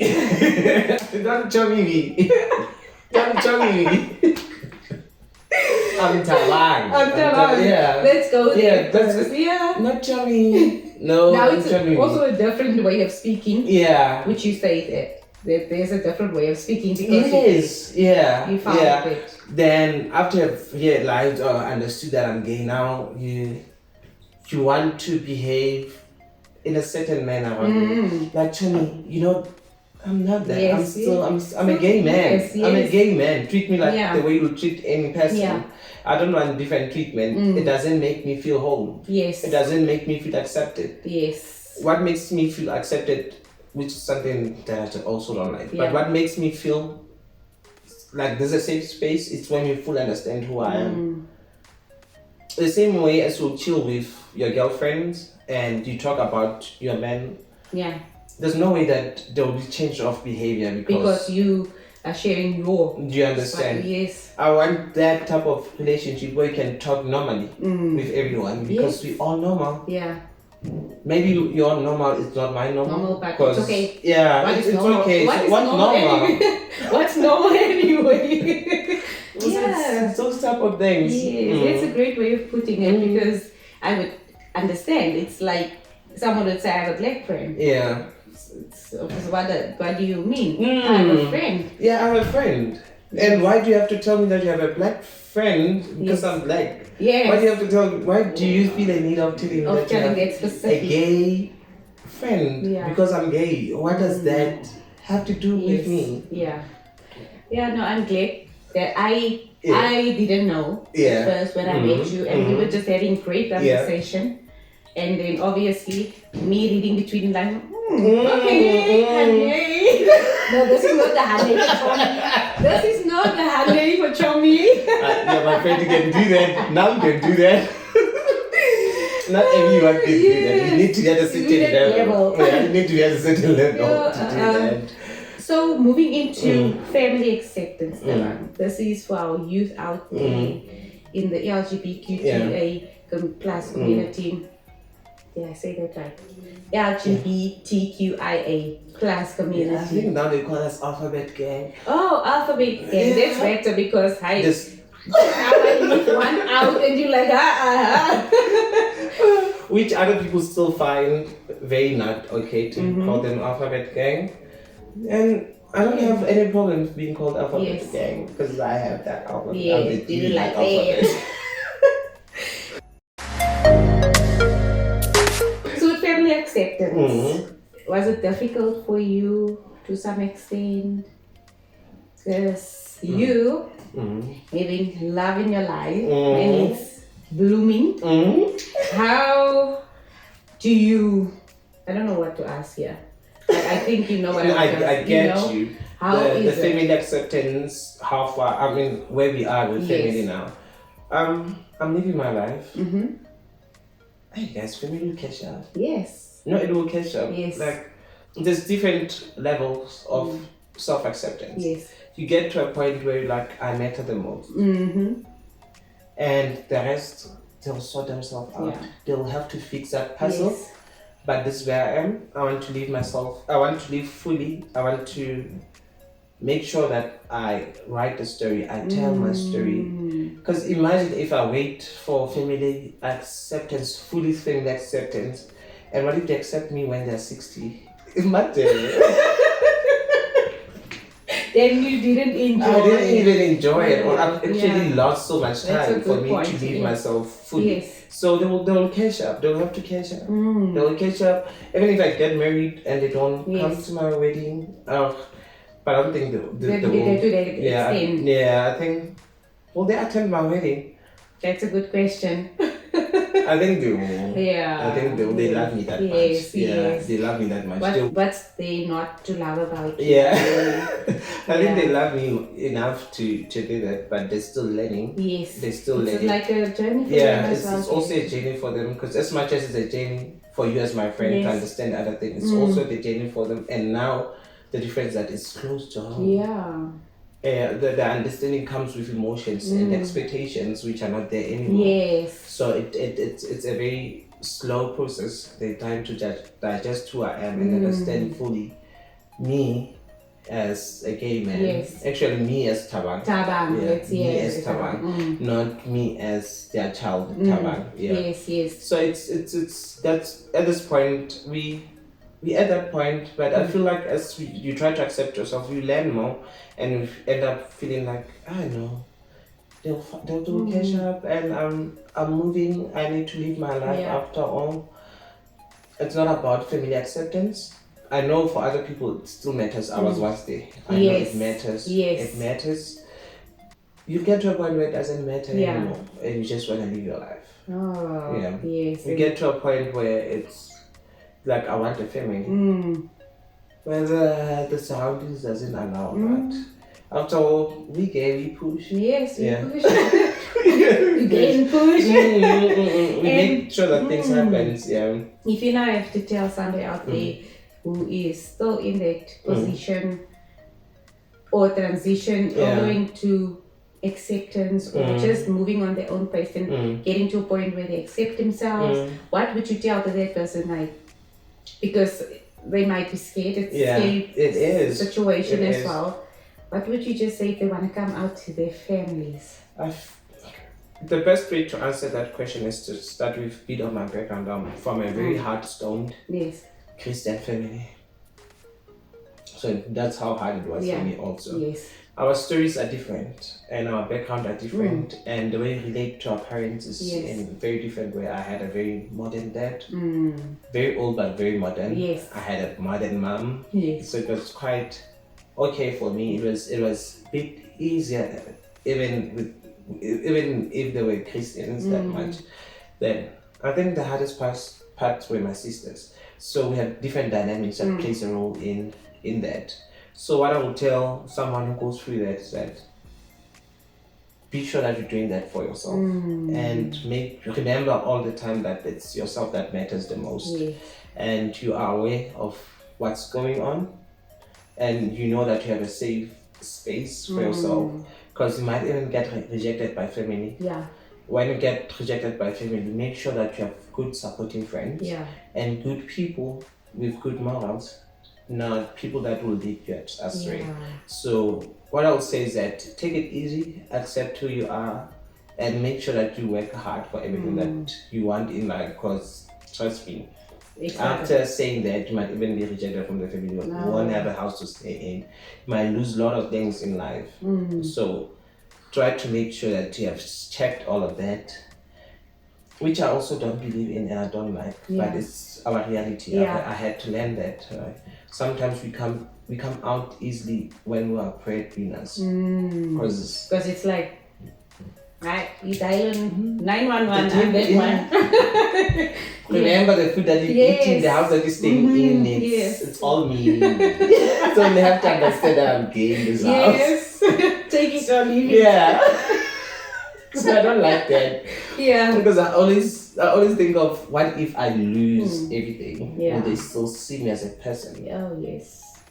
Don't Johnny me. Don't Johnny me. I'm Thabang. Yeah. Let's go there. Yeah, that's not Johnny. No, now it's Johnny. Also a different way of speaking. Yeah. Which you say that there's a different way of speaking because you found it. Then after I've realized or understood that I'm gay now, you want to behave in a certain manner. Like Johnny, I'm not that. Yes, I'm a gay man. Yes. I'm a gay man. Treat me like the way you treat any person. Yeah. I don't want different treatment. It doesn't make me feel whole. Yes. It doesn't make me feel accepted. Yes. What makes me feel accepted, which is something that I also don't like, but what makes me feel like there's a safe space, it's when you fully understand who I am. The same way as you chill with your girlfriend and you talk about your man. Yeah. There's no way that there will be change of behavior because you are sharing your. Do you understand? Yes. I want that type of relationship where you can talk normally with everyone because we all normal. Yeah. Maybe your normal is not my normal. But it's okay. Yeah, it's okay. What's normal? What's normal anyway? Yeah, those type of things. Yes, it's a great way of putting it because I would understand. It's like someone would say, I have a black friend. Yeah. So what do you mean? I have a friend. Yeah, I have a friend. And why do you have to tell me that you have a black friend because I'm black? Yes. Why do you have to tell me? Why do you feel a need of telling me that you have a gay friend? Yeah. Because I'm gay. What does that have to do with me? Yeah. Yeah, no, I'm glad that I didn't know at first when I met you and we were just having great conversation. And then obviously me reading between the lines, honey. No, this is not the honey for me. This is not the honey for Chomi. Yeah, my friend, you can do that. Now you can do that. Not everyone can do that. You need to get a certain level. Yeah, you need to get a certain level to do that. So moving into family acceptance, this is for our youth out there in the LGBTQIA plus community. Did I say that right? LGBTQIA plus community. Yeah, I think now they call us Alphabet Gang. Oh, Alphabet Gang. That's better because I leave one out and you're like, Which other people still find very not okay to call them Alphabet Gang. And I don't have any problem with being called Alphabet Gang because I have that alphabet. Yeah, you like that. Acceptance. Was it difficult for you to some extent? Because you having love in your life and it's blooming. How do you? I don't know what to ask here. I think you know what I get you. How the family acceptance? How far? I mean, where we are with family now. I'm living my life. Hey guys, family will catch up. Yes. No, it will catch up. Yes. Like, there's different levels of self-acceptance. Yes. You get to a point where you're like, I matter the most. And the rest, they'll sort themselves out. Yeah. They'll have to fix that puzzle. Yes. But this is where I am. I want to live myself. I want to live fully. I want to make sure that I write the story. I tell my story. Because imagine if I wait for family acceptance, fully family acceptance, and what if they accept me when they're 60? Imagine. Then you didn't enjoy I didn't even enjoy it. Or I've actually lost so much time for me to live myself fully. Yes. So they will catch up. They will have to catch up. They will catch up. Even if I get married and they don't come to my wedding, but I don't think they will. Yeah, I think. Will they attend my wedding? That's a good question. I think they will. Yeah. I think they love me that much. Yeah, they love me that much. What's they not to love about you? Yeah. I think they love me enough to do that, but they're still learning. Yes. They're still learning. It's like a journey for them. Yeah, it's also a journey for them because as much as it's a journey for you as my friend to understand other things, it's also the journey for them. And now the difference that it's close to home. Yeah. The understanding comes with emotions and expectations which are not there anymore. Yes. So it's a very slow process. They time to digest who I am and understand fully me as a gay man. Yes. Actually, me as Thabang. Thabang, Yeah, let's me as Thabang, not me as their child Thabang. Yeah. Yes. So it's that's at this point we at that point, but I feel like as you try to accept yourself, you learn more, and you end up feeling like I know they'll do catch up, and I'm moving. I need to live my life after all. It's not about family acceptance. I know for other people it still matters. I was once there. I know it matters. Yes. It matters. You get to a point where it doesn't matter anymore, and you just want to live your life. Oh, Yeah. yes. You get to a point where it's like I want a family. But the surroundings doesn't allow that. After all, we push. Yes, we push. We gave and push. We make sure that things happen. Yeah. If you now have to tell somebody out there who is still in that position or transition or going to acceptance or just moving on their own pace and getting to a point where they accept themselves, what would you tell to that person? Like, because they might be scared. It's a scary situation as well. What would you just say if they want to come out to their families? The best way to answer that question is to start with a bit of my background. I'm from a very hard-stoned Christian family. So that's how hard it was for me also. Yes. Our stories are different and our background are different and the way we relate to our parents is in a very different way. I had a very modern dad, very old but very modern. Yes. I had a modern mom. Yes. So it was quite okay for me. It was a bit easier even if they were Christians that much. Then I think the hardest parts were my sisters. So we have different dynamics that plays a role in that. So what I would tell someone who goes through that is that be sure that you're doing that for yourself and remember all the time that it's yourself that matters the most. Yes. And you are aware of what's going on and you know that you have a safe space for yourself, because you might even get rejected by family. Yeah. When you get rejected by family, make sure that you have good supporting friends and good people with good morals, not people that will lead you astray. So what I would say is that take it easy, accept who you are, and make sure that you work hard for everything that you want in life, because trust me, after saying that, you might even be rejected from the family. You won't have a house to stay in. You might lose a lot of things in life. So try to make sure that you have checked all of that, which I also don't believe in and I don't like, but it's our reality. I had to learn that. Sometimes we come out easily when we are breadwinners. Because it's like, right, you dial 911, I'm that one. Remember the food that you eat in the house that you're staying in, it's all me. So you have to understand that I'm gay in this house. Take it or leave it. Yeah. So I don't like that. Yeah. Because I always think of what if I lose everything? Will they still see me as a person? Oh yes.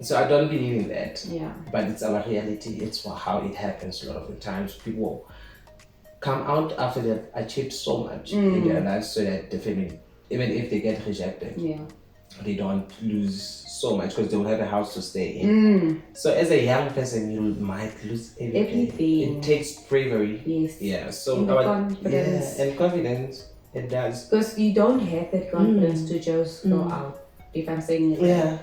So I don't believe in that. Yeah. But it's our reality. It's how it happens a lot of the times. People come out after they've achieved so much in their lives, so that the family, even if they get rejected, they don't lose so much because they will have a house to stay in. So as a young person, you might lose everything. It takes bravery. Yes. Yeah. So confidence. And confidence. It does. Because you don't have that confidence to just go out. If I'm saying it,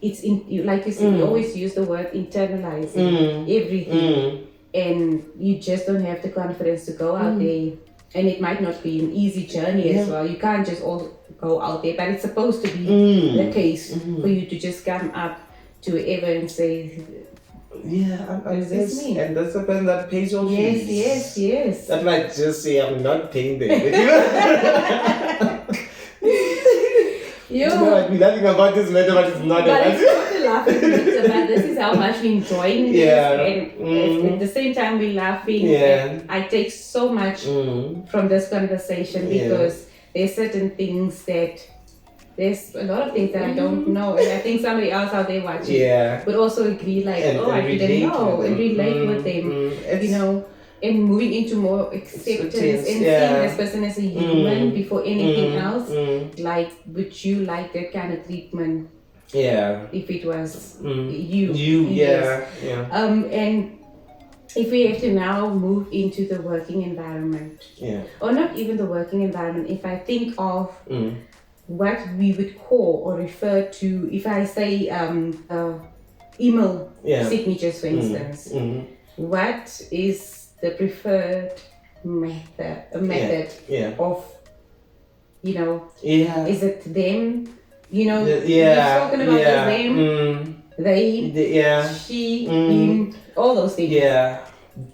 it's in you. Like you said, you always use the word internalizing everything, and you just don't have the confidence to go out there. And it might not be an easy journey as well. You can't just all go out there, but it's supposed to be the case for you to just come up to whoever and say, and that's the person that pays your fees. Yes. That might just say, I'm not paying them. You know, I'd be laughing about this later, but it's not. But it's not a laughing matter, but this is how much we're enjoying this. And at the same time, we're laughing. And I take so much from this conversation because there's certain things there's a lot of things that I don't know. And I think somebody else out there watching would also agree, like, I didn't know, and relate with them. You know, and moving into more acceptance and seeing this person as a human before anything else. Like, would you like that kind of treatment? Yeah. If it was you. Yeah. And if we have to now move into the working environment, or not even the working environment, if I think of what we would call or refer to, if I say email signatures, for instance, what is the preferred method of, is it them? We've spoken about them, they, she, him, all those things. Yeah.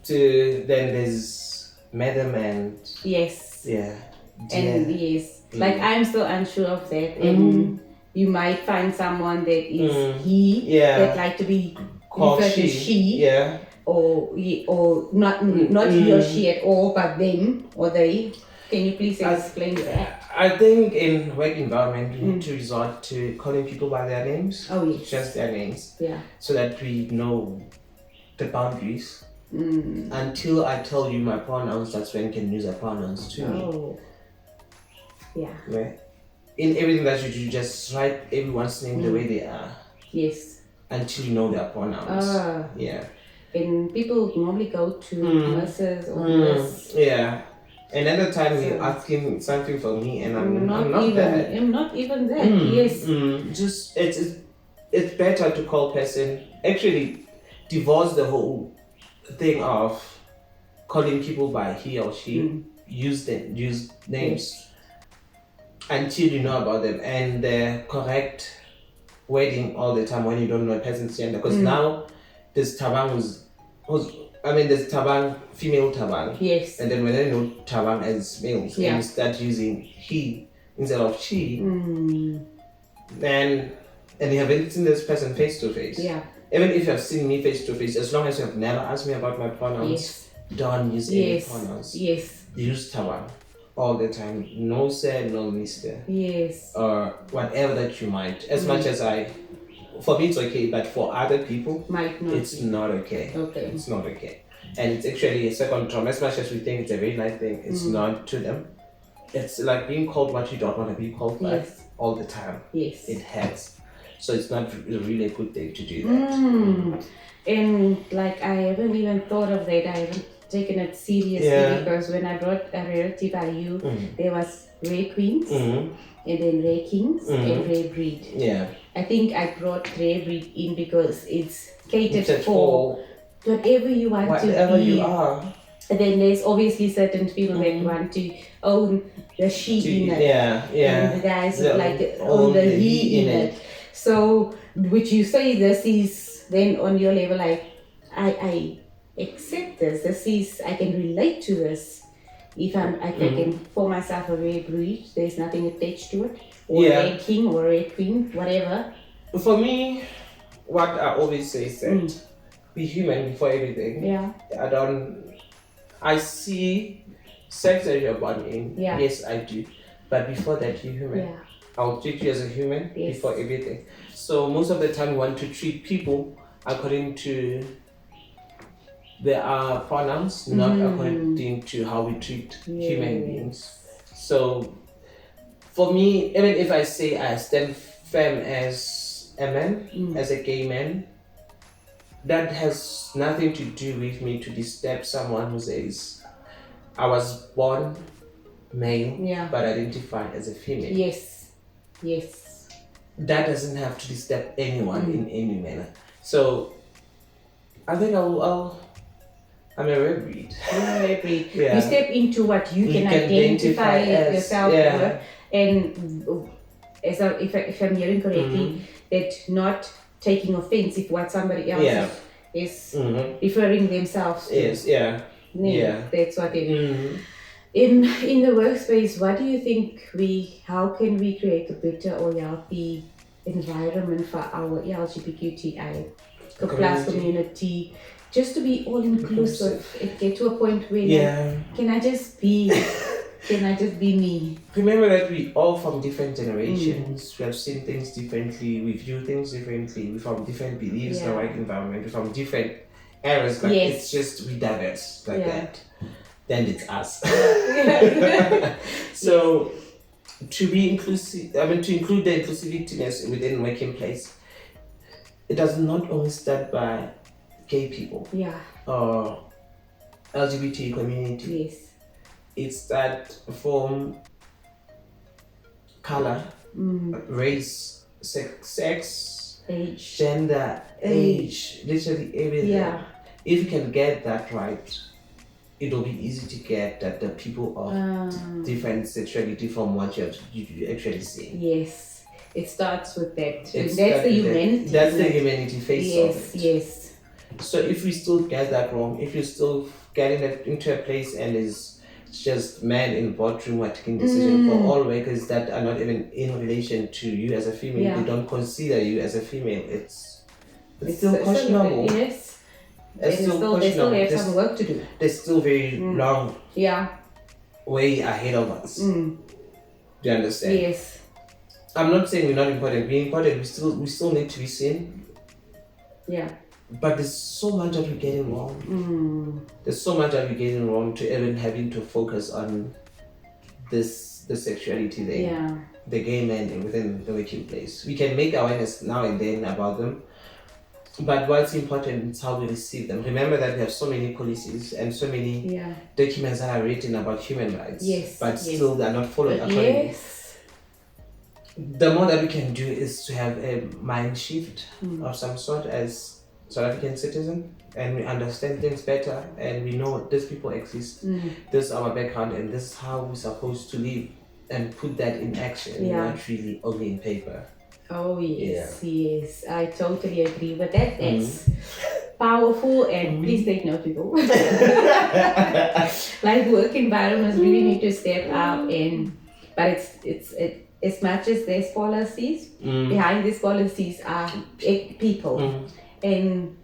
Then there's madam and and like I'm still unsure of that, and you might find someone that is he that like to be called she, or not he or she at all, but them or they. Can you please explain that? I think in work environment we need to resort to calling people by their names. Oh yes. Just their names. Yeah. So that we know the boundaries. Until I tell you my pronouns, that's when you can use the pronouns to me. Oh. Yeah. In everything that you do, just write everyone's name the way they are. Yes. Until you know their pronouns. And people normally go to nurses or nurse. Yeah. And at the time you're asking something for me, and I'm not that. I'm not even that. Yes. Just it's better to call person. Actually, divorce the whole thing of calling people by he or she. Use names until you know about them, and the correct wording all the time when you don't know a person's gender. Because now there's Thabang there's Thabang, female Thabang. Yes. And then when I know Thabang as males, and you start using he instead of she, and you haven't seen this person face to face. Yeah. Even if you have seen me face to face, as long as you have never asked me about my pronouns, don't use any pronouns. Yes. Use Thabang all the time. No sir, no mister. Yes. Or whatever that you might. As much as for me it's okay, but for other people, it's not okay. It's not okay. And it's actually a second trauma. As much as we think it's a very nice thing, it's not to them. It's like being called what you don't want to be called by all the time. Yes. It hurts. So it's not really a good thing to do that. And like I haven't even thought of that. I haven't taken it seriously because when I brought RaritybyU, there was Rare Queens and then Rare Kings and Rare Breed. Yeah. I think I brought Rare Breed in because it's catered for whatever you want to be. Whatever you are. And then there's obviously certain people that want to own the she in it. And the guys would like to own the he in it. So would you say this is then on your level, like I accept this, I can relate to this. If I can call myself a rare breed, there's nothing attached to it, or a rare king or a rare queen, whatever. For me, what I always say is that be human before everything. Yeah. I see sex that you're born in. Yeah. Yes, I do. But before that, you're human. Yeah. I'll treat you as a human before everything. So most of the time, we want to treat people according to their pronouns, not according to how we treat human beings. So for me, even if I say I stand firm as a man, as a gay man, that has nothing to do with me to disturb someone who says I was born male but identified as a female. Yes. That doesn't have to disturb anyone in any manner. So I think I'm a rare breed. You're a rare breed. You step into what you can identify yourself with, and if I'm hearing correctly, that not taking offense if what somebody else is referring themselves to. Yes, that's what it in the workspace. What do you think how can we create a better or healthy environment for our LGBTQI plus community, just to be all inclusive and get to a point where can I just be me? Remember that we all from different generations. We have seen things differently, we view things differently, we from different beliefs in the right environment, we from different errors, but Yes. it's just we diverse like that. Then it's us. So to be inclusive, to include the inclusivity within working place, it does not only start by gay people or LGBT community. Yes. It starts from color, race, sex, age, gender, age, literally everything. Yeah. If you can get that right, it'll be easy to get that the people of different sexuality from what you actually see. Yes, it starts with that. That's the humanity. That's the humanity face of it. Yes. So if we still get that wrong, if you still getting it into a place and is just men in boardroom are taking decisions for all workers that are not even in relation to you as a female, they don't consider you as a female. It's still questionable. Yes. They still have some work to do. They're still very long way ahead of us. Do you understand? Yes. I'm not saying we're not important. We're important. We still need to be seen. Yeah. But there's so much that we're getting wrong. There's so much that we're getting wrong to even having to focus on the sexuality thing. Yeah. The gay men within the working place. We can make awareness now and then about them. But what's important is how we receive them. Remember that we have so many policies and so many documents that are written about human rights. Yes. But still they are not followed accordingly. Yes. The more that we can do is to have a mind shift of some sort as South African citizen, and we understand things better, and we know these people exist. This is our background, and this is how we're supposed to live, and put that in action, not really only in paper. Oh yes, yes, I totally agree with that. That's powerful, and please take note, people. Like work environments really need to step up, but it's as much as there's policies, behind these policies are people. And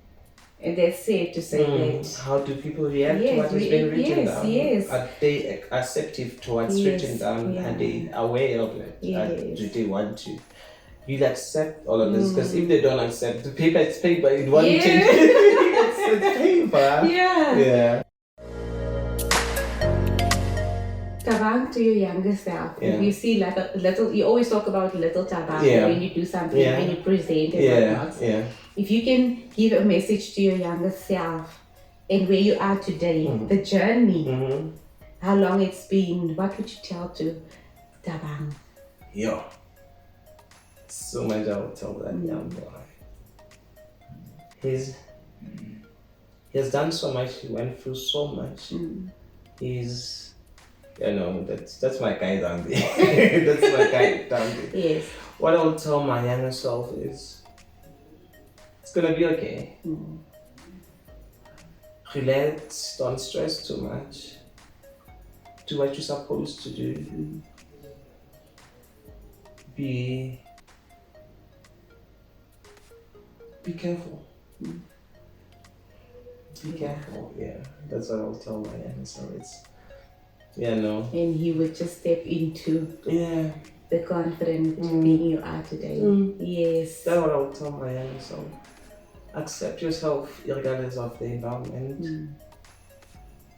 that's safe to say that. How do people react to what has been written down? Yes. Are they acceptive to what's written down? Are they aware of it? Do they want to really accept all of this? Because if they don't accept the paper, it's paper. It won't change. It's paper. Yeah. Thabang, to your younger self, if you see like a little, you always talk about little Thabang when you do something, when you present and whatnot. If you can give a message to your younger self and where you are today, the journey, how long it's been, what would you tell to Thabang? So much I will tell that young boy. He has done so much, he went through so much. He's, that's my guy down there. That's my guy down there. Yes. What I will tell my younger self is, it's gonna be okay. Relax, don't stress too much. Do what you're supposed to do. Be careful. Be careful, that's what I'll tell my younger self. And he would just step into the confident being you are today. Yes. That's what I would tell my younger self. Accept yourself regardless of the environment.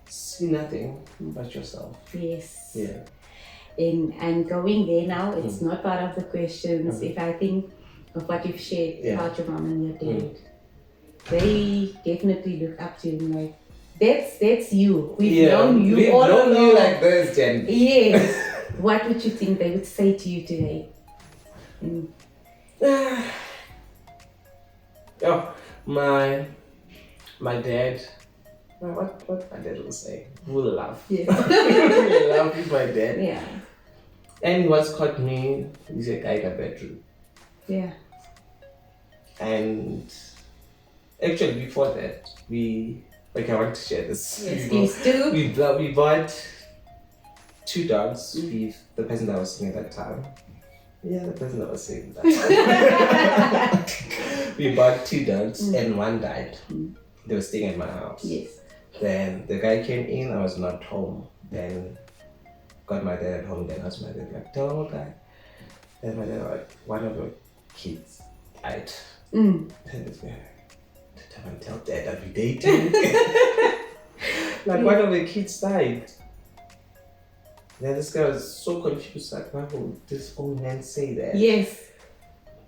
See nothing but yourself. Yes. Yeah. And going there now, it's not part of the questions. If I think of what you've shared about your mom and your dad, they definitely look up to you like, that's you. We've known you all along. We've known you like this, Jen. Yes. What would you think they would say to you today? My dad. What my dad will say? We'll laugh. Yes. We'll laugh with my dad. Yeah. And what's caught me is a guy in a bedroom. Yeah. And actually before that, I want to share this. Yes, please do. We bought 2 dogs with the person that was singing at that time. Yeah, the person that was singing that time. We bought 2 dogs and one died. They were staying at my house. Yes. Then the guy came in, I was not home. Then got my dad at home, then asked my dad, like, tell him what guy. Then my dad, like, one of your kids died. And it's me, Come and tell dad that we're dating. Like, one of the kids died. Then this guy was so confused, like, why would this old man say that? Yes.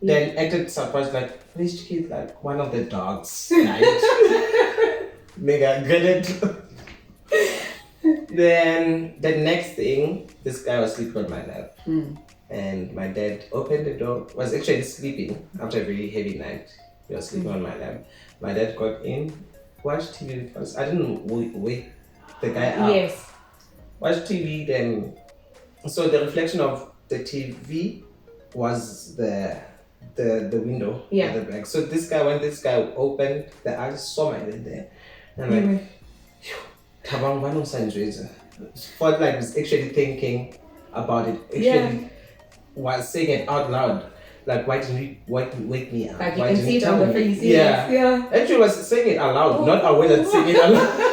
Then acted surprised, like, which kid? Like, one of the dogs died. Mega good. Then the next thing, this guy was sleeping on my lap. And my dad opened the door, was actually sleeping after a very heavy night. He was sleeping on my lap. My dad got in, watched TV first. I didn't wake the guy up. Yes. Watched TV, then so the reflection of the TV was the window at the back. So when this guy opened the eyes, saw my dad there. And I'm like, Thabang Mokoena. Felt like he was actually thinking about it. Actually was saying it out loud. Like, why didn't you wake me up? Like, you why can didn't see it on the face. Yeah. Actually was saying it aloud, not aware that saying it aloud.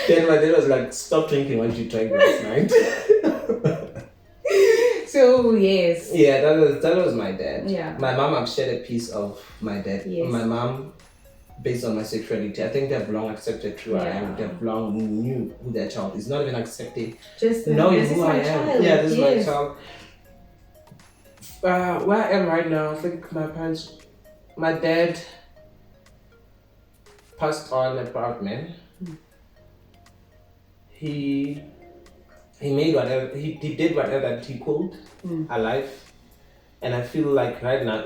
Then my dad was like, stop drinking what you drank last night. So, yes. Yeah, that was my dad. Yeah. My mom, I've shared a piece of my dad. Yes. My mom, based on my sexuality, I think they've long accepted who I am. They've long knew who their child is. Not even accepting, just knowing who I am. Child. Yeah, this is my child. Where I am right now, I think my dad passed on a proud man. He made whatever, he did whatever that he could alive. And I feel like right now,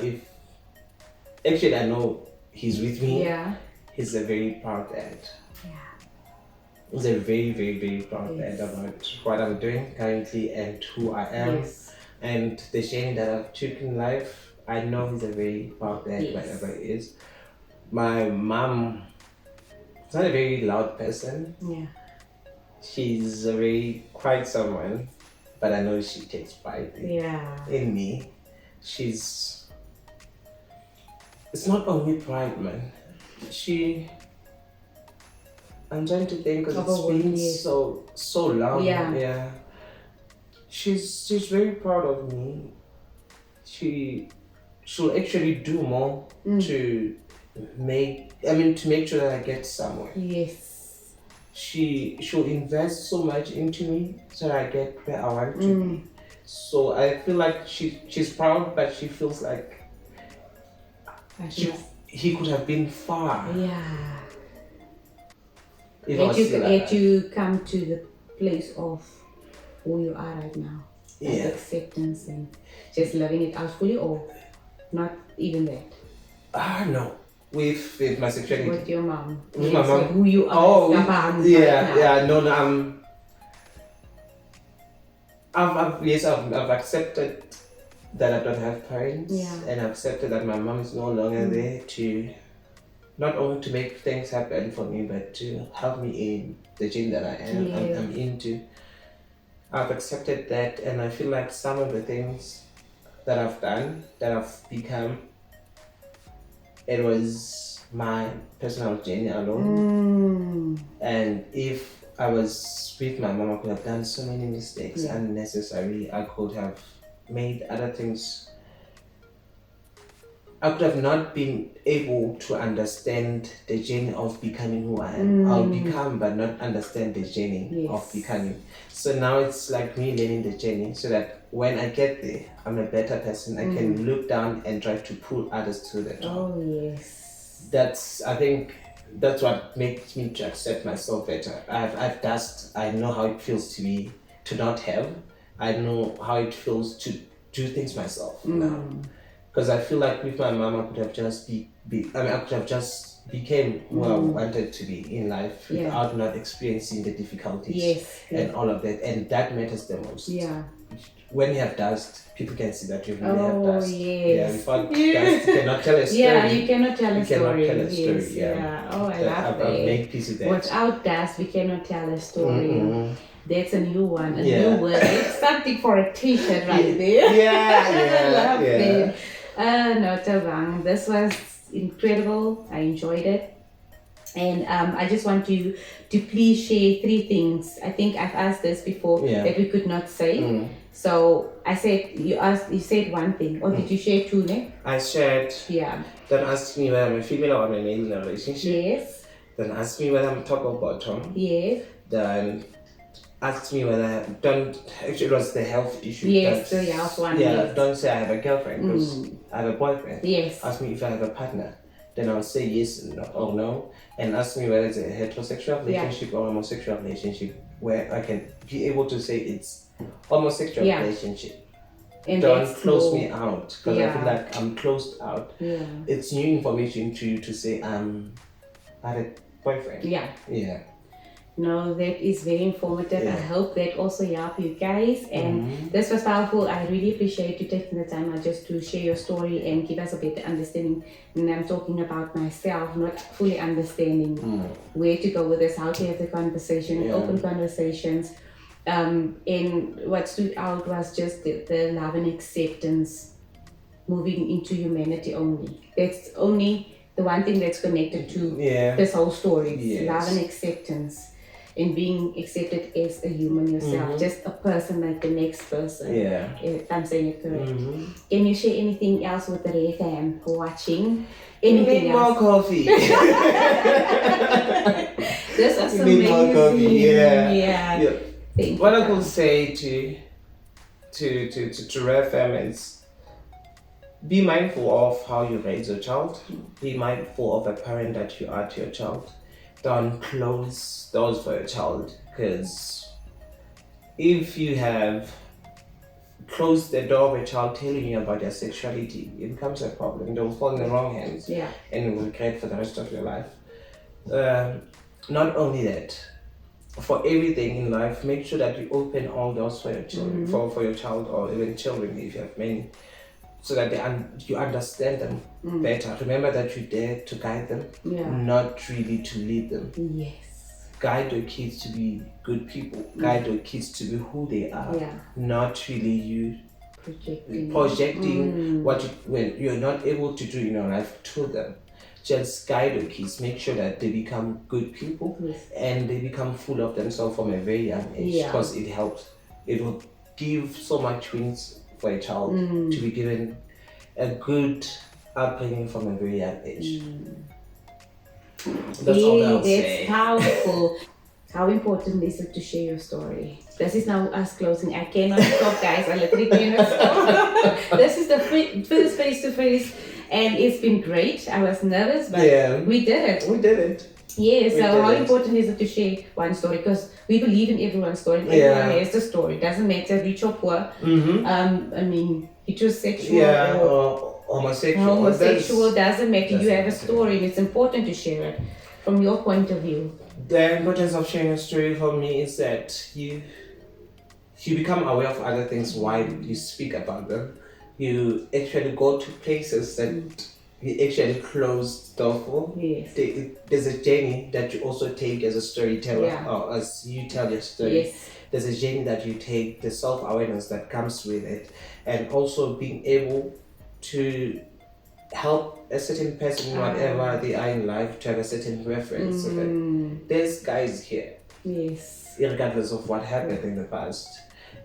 actually I know he's with me. Yeah. He's a very proud dad. Yeah. He's a very, very, very proud dad about what I'm doing currently and who I am. Yes. And the journey that I've taken in life. I know he's a very proud dad, whatever it is. My mom is not a very loud person. Yeah. She's a very quiet someone, but I know she takes pride in me. It's not only pride, man. I'm trying to think because it's been so long. Yeah. She's very proud of me. She'll actually do more to make sure that I get somewhere. Yes. She'll invest so much into me so that I get where I want to be. So I feel like she's proud, but she feels like he could have been far. Yeah. Yet you come to the place of who you are right now. Like acceptance and just loving it out fully, or not even that? No. With my sexuality. With your mom. With my mom. Who you are. Oh, No. I've accepted that I don't have parents, and I've accepted that my mom is no longer there to not only to make things happen for me, but to help me in the journey that I am. I'm into. I've accepted that, and I feel like some of the things that I've done, that I've become, it was my personal journey alone. And if I was with my mom, I could have done so many mistakes unnecessarily. I could have made other things. I could have not been able to understand the journey of becoming who I am. I'll become, but not understand the journey of becoming. So now it's like me learning the journey so that when I get there, I'm a better person. I can look down and try to pull others to the top. Oh, yes. I think that's what makes me to accept myself better. I know how it feels to not have. I know how it feels to do things myself now. Because I feel like with my mom, I could have just became who I wanted to be in life without not experiencing the difficulties and all of that. And that matters the most. Yeah. When you have dust, people can see that you really have dust. Yes. Without dust, you cannot tell a story. Yeah, you cannot tell a story. You cannot tell a story. Yes. Oh, I love that. I've made peace with that. Without dust, we cannot tell a story. That's a new one, a new word. It's something for a t-shirt right there. I love it. No, Thabang, this was incredible. I enjoyed it. And I just want you to please share 3 things. I think I've asked this before that we could not say. So I said, you said one thing, or did you share two, ne? I shared. Yeah. Then asked me whether I'm a female or I'm a male in a relationship. Yes. Then asked me whether I'm top or bottom. Yes. Then asked me whether it was the health issue. Yes, the health one. Yeah, yes. Don't say I have a girlfriend because I have a boyfriend. Yes. Ask me if I have a partner. Then I'll say yes or no. And ask me whether it's a heterosexual relationship or homosexual relationship, where I can be able to say it's homosexual relationship. And don't close me out, because I feel like I'm closed out. Yeah. It's new information to you to say I have a boyfriend. Yeah. Yeah. No, that is very informative. Yeah. I hope that also help you guys. And this was powerful. I really appreciate you taking the time out just to share your story and give us a better understanding. And I'm talking about myself, not fully understanding where to go with this, how to have the conversation, open conversations. And what stood out was just the love and acceptance moving into humanity only. That's only the one thing that's connected to this whole story. It's love and acceptance. And being accepted as a human yourself, just a person like the next person. Yeah. If I'm saying it correct. Can you share anything else with the RareFam watching? Anything else? More coffee. This was amazing. More coffee. Yeah. What I could say to RareFam is be mindful of how you raise your child. Be mindful of the parent that you are to your child. Don't close doors for your child, because if you have closed the door of a child telling you about their sexuality, it becomes a problem. They will fall in the wrong hands and you will regret for the rest of your life. Not only that, for everything in life, make sure that you open all doors for your children, for your child, or even children if you have many, so that you understand them better. Remember that you're there to guide them, not really to lead them. Yes. Guide your kids to be good people. Guide your kids to be who they are. Not really you projecting when you're not able to do in your life to them. Just guide your kids. Make sure that they become good people and they become full of themselves from a very young age, because it helps. It will give so much wins for a child to be given a good upbringing from a very young age. That's all I'll say. That's powerful. How important is it to share your story? This is now us closing. I cannot stop, guys. I literally cannot stop. This is the first face-to-face, and it's been great. I was nervous, but we did it. We did it. Yeah, so how important is it to share one story? Because we believe in everyone's story. Everyone has a story. It doesn't matter rich or poor. I mean, heterosexual or homosexual, doesn't matter. You have a story, and it's important to share it from your point of view. The importance of sharing a story for me is that you become aware of other things while you speak about them. You actually go to places that you actually close the door for. Yes. There's a journey that you also take as a storyteller, or as you tell your story. Yes. There's a journey that you take, the self-awareness that comes with it, and also being able to help a certain person, whatever they are in life, to have a certain reference. So that there's guys here. Yes. Regardless of what happened in the past.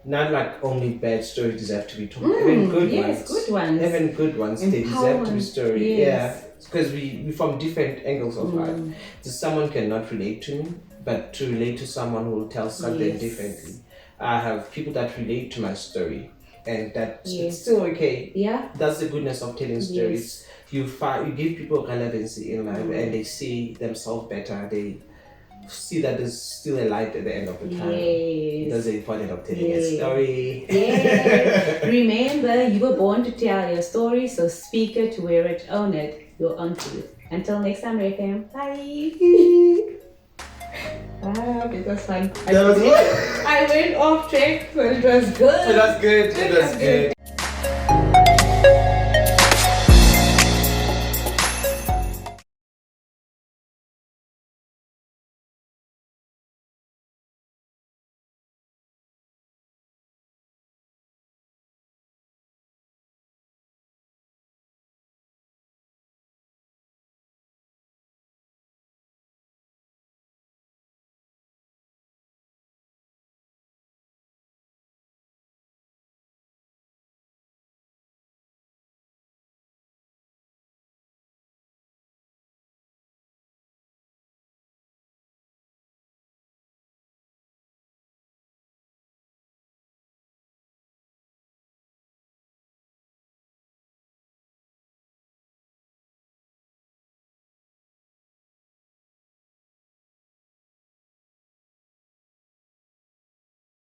Not like only bad stories deserve to be told. Even good ones. Good ones. Even good ones, they deserve to be told. Yes. Because we from different angles of life. So someone cannot relate to me, but to relate to someone who will tell something differently. I have people that relate to my story, and that it's still okay. Yeah. That's the goodness of telling stories. You give people relevancy in life, and they see themselves better. They see that there's still a light at the end of the tunnel. That's the importance of telling a story. Remember, you were born to tell your story, so speak it, wear it, own it, your own truth. Until next time, RareFam. Bye. It was fun. I went off track, but it was good. It was good.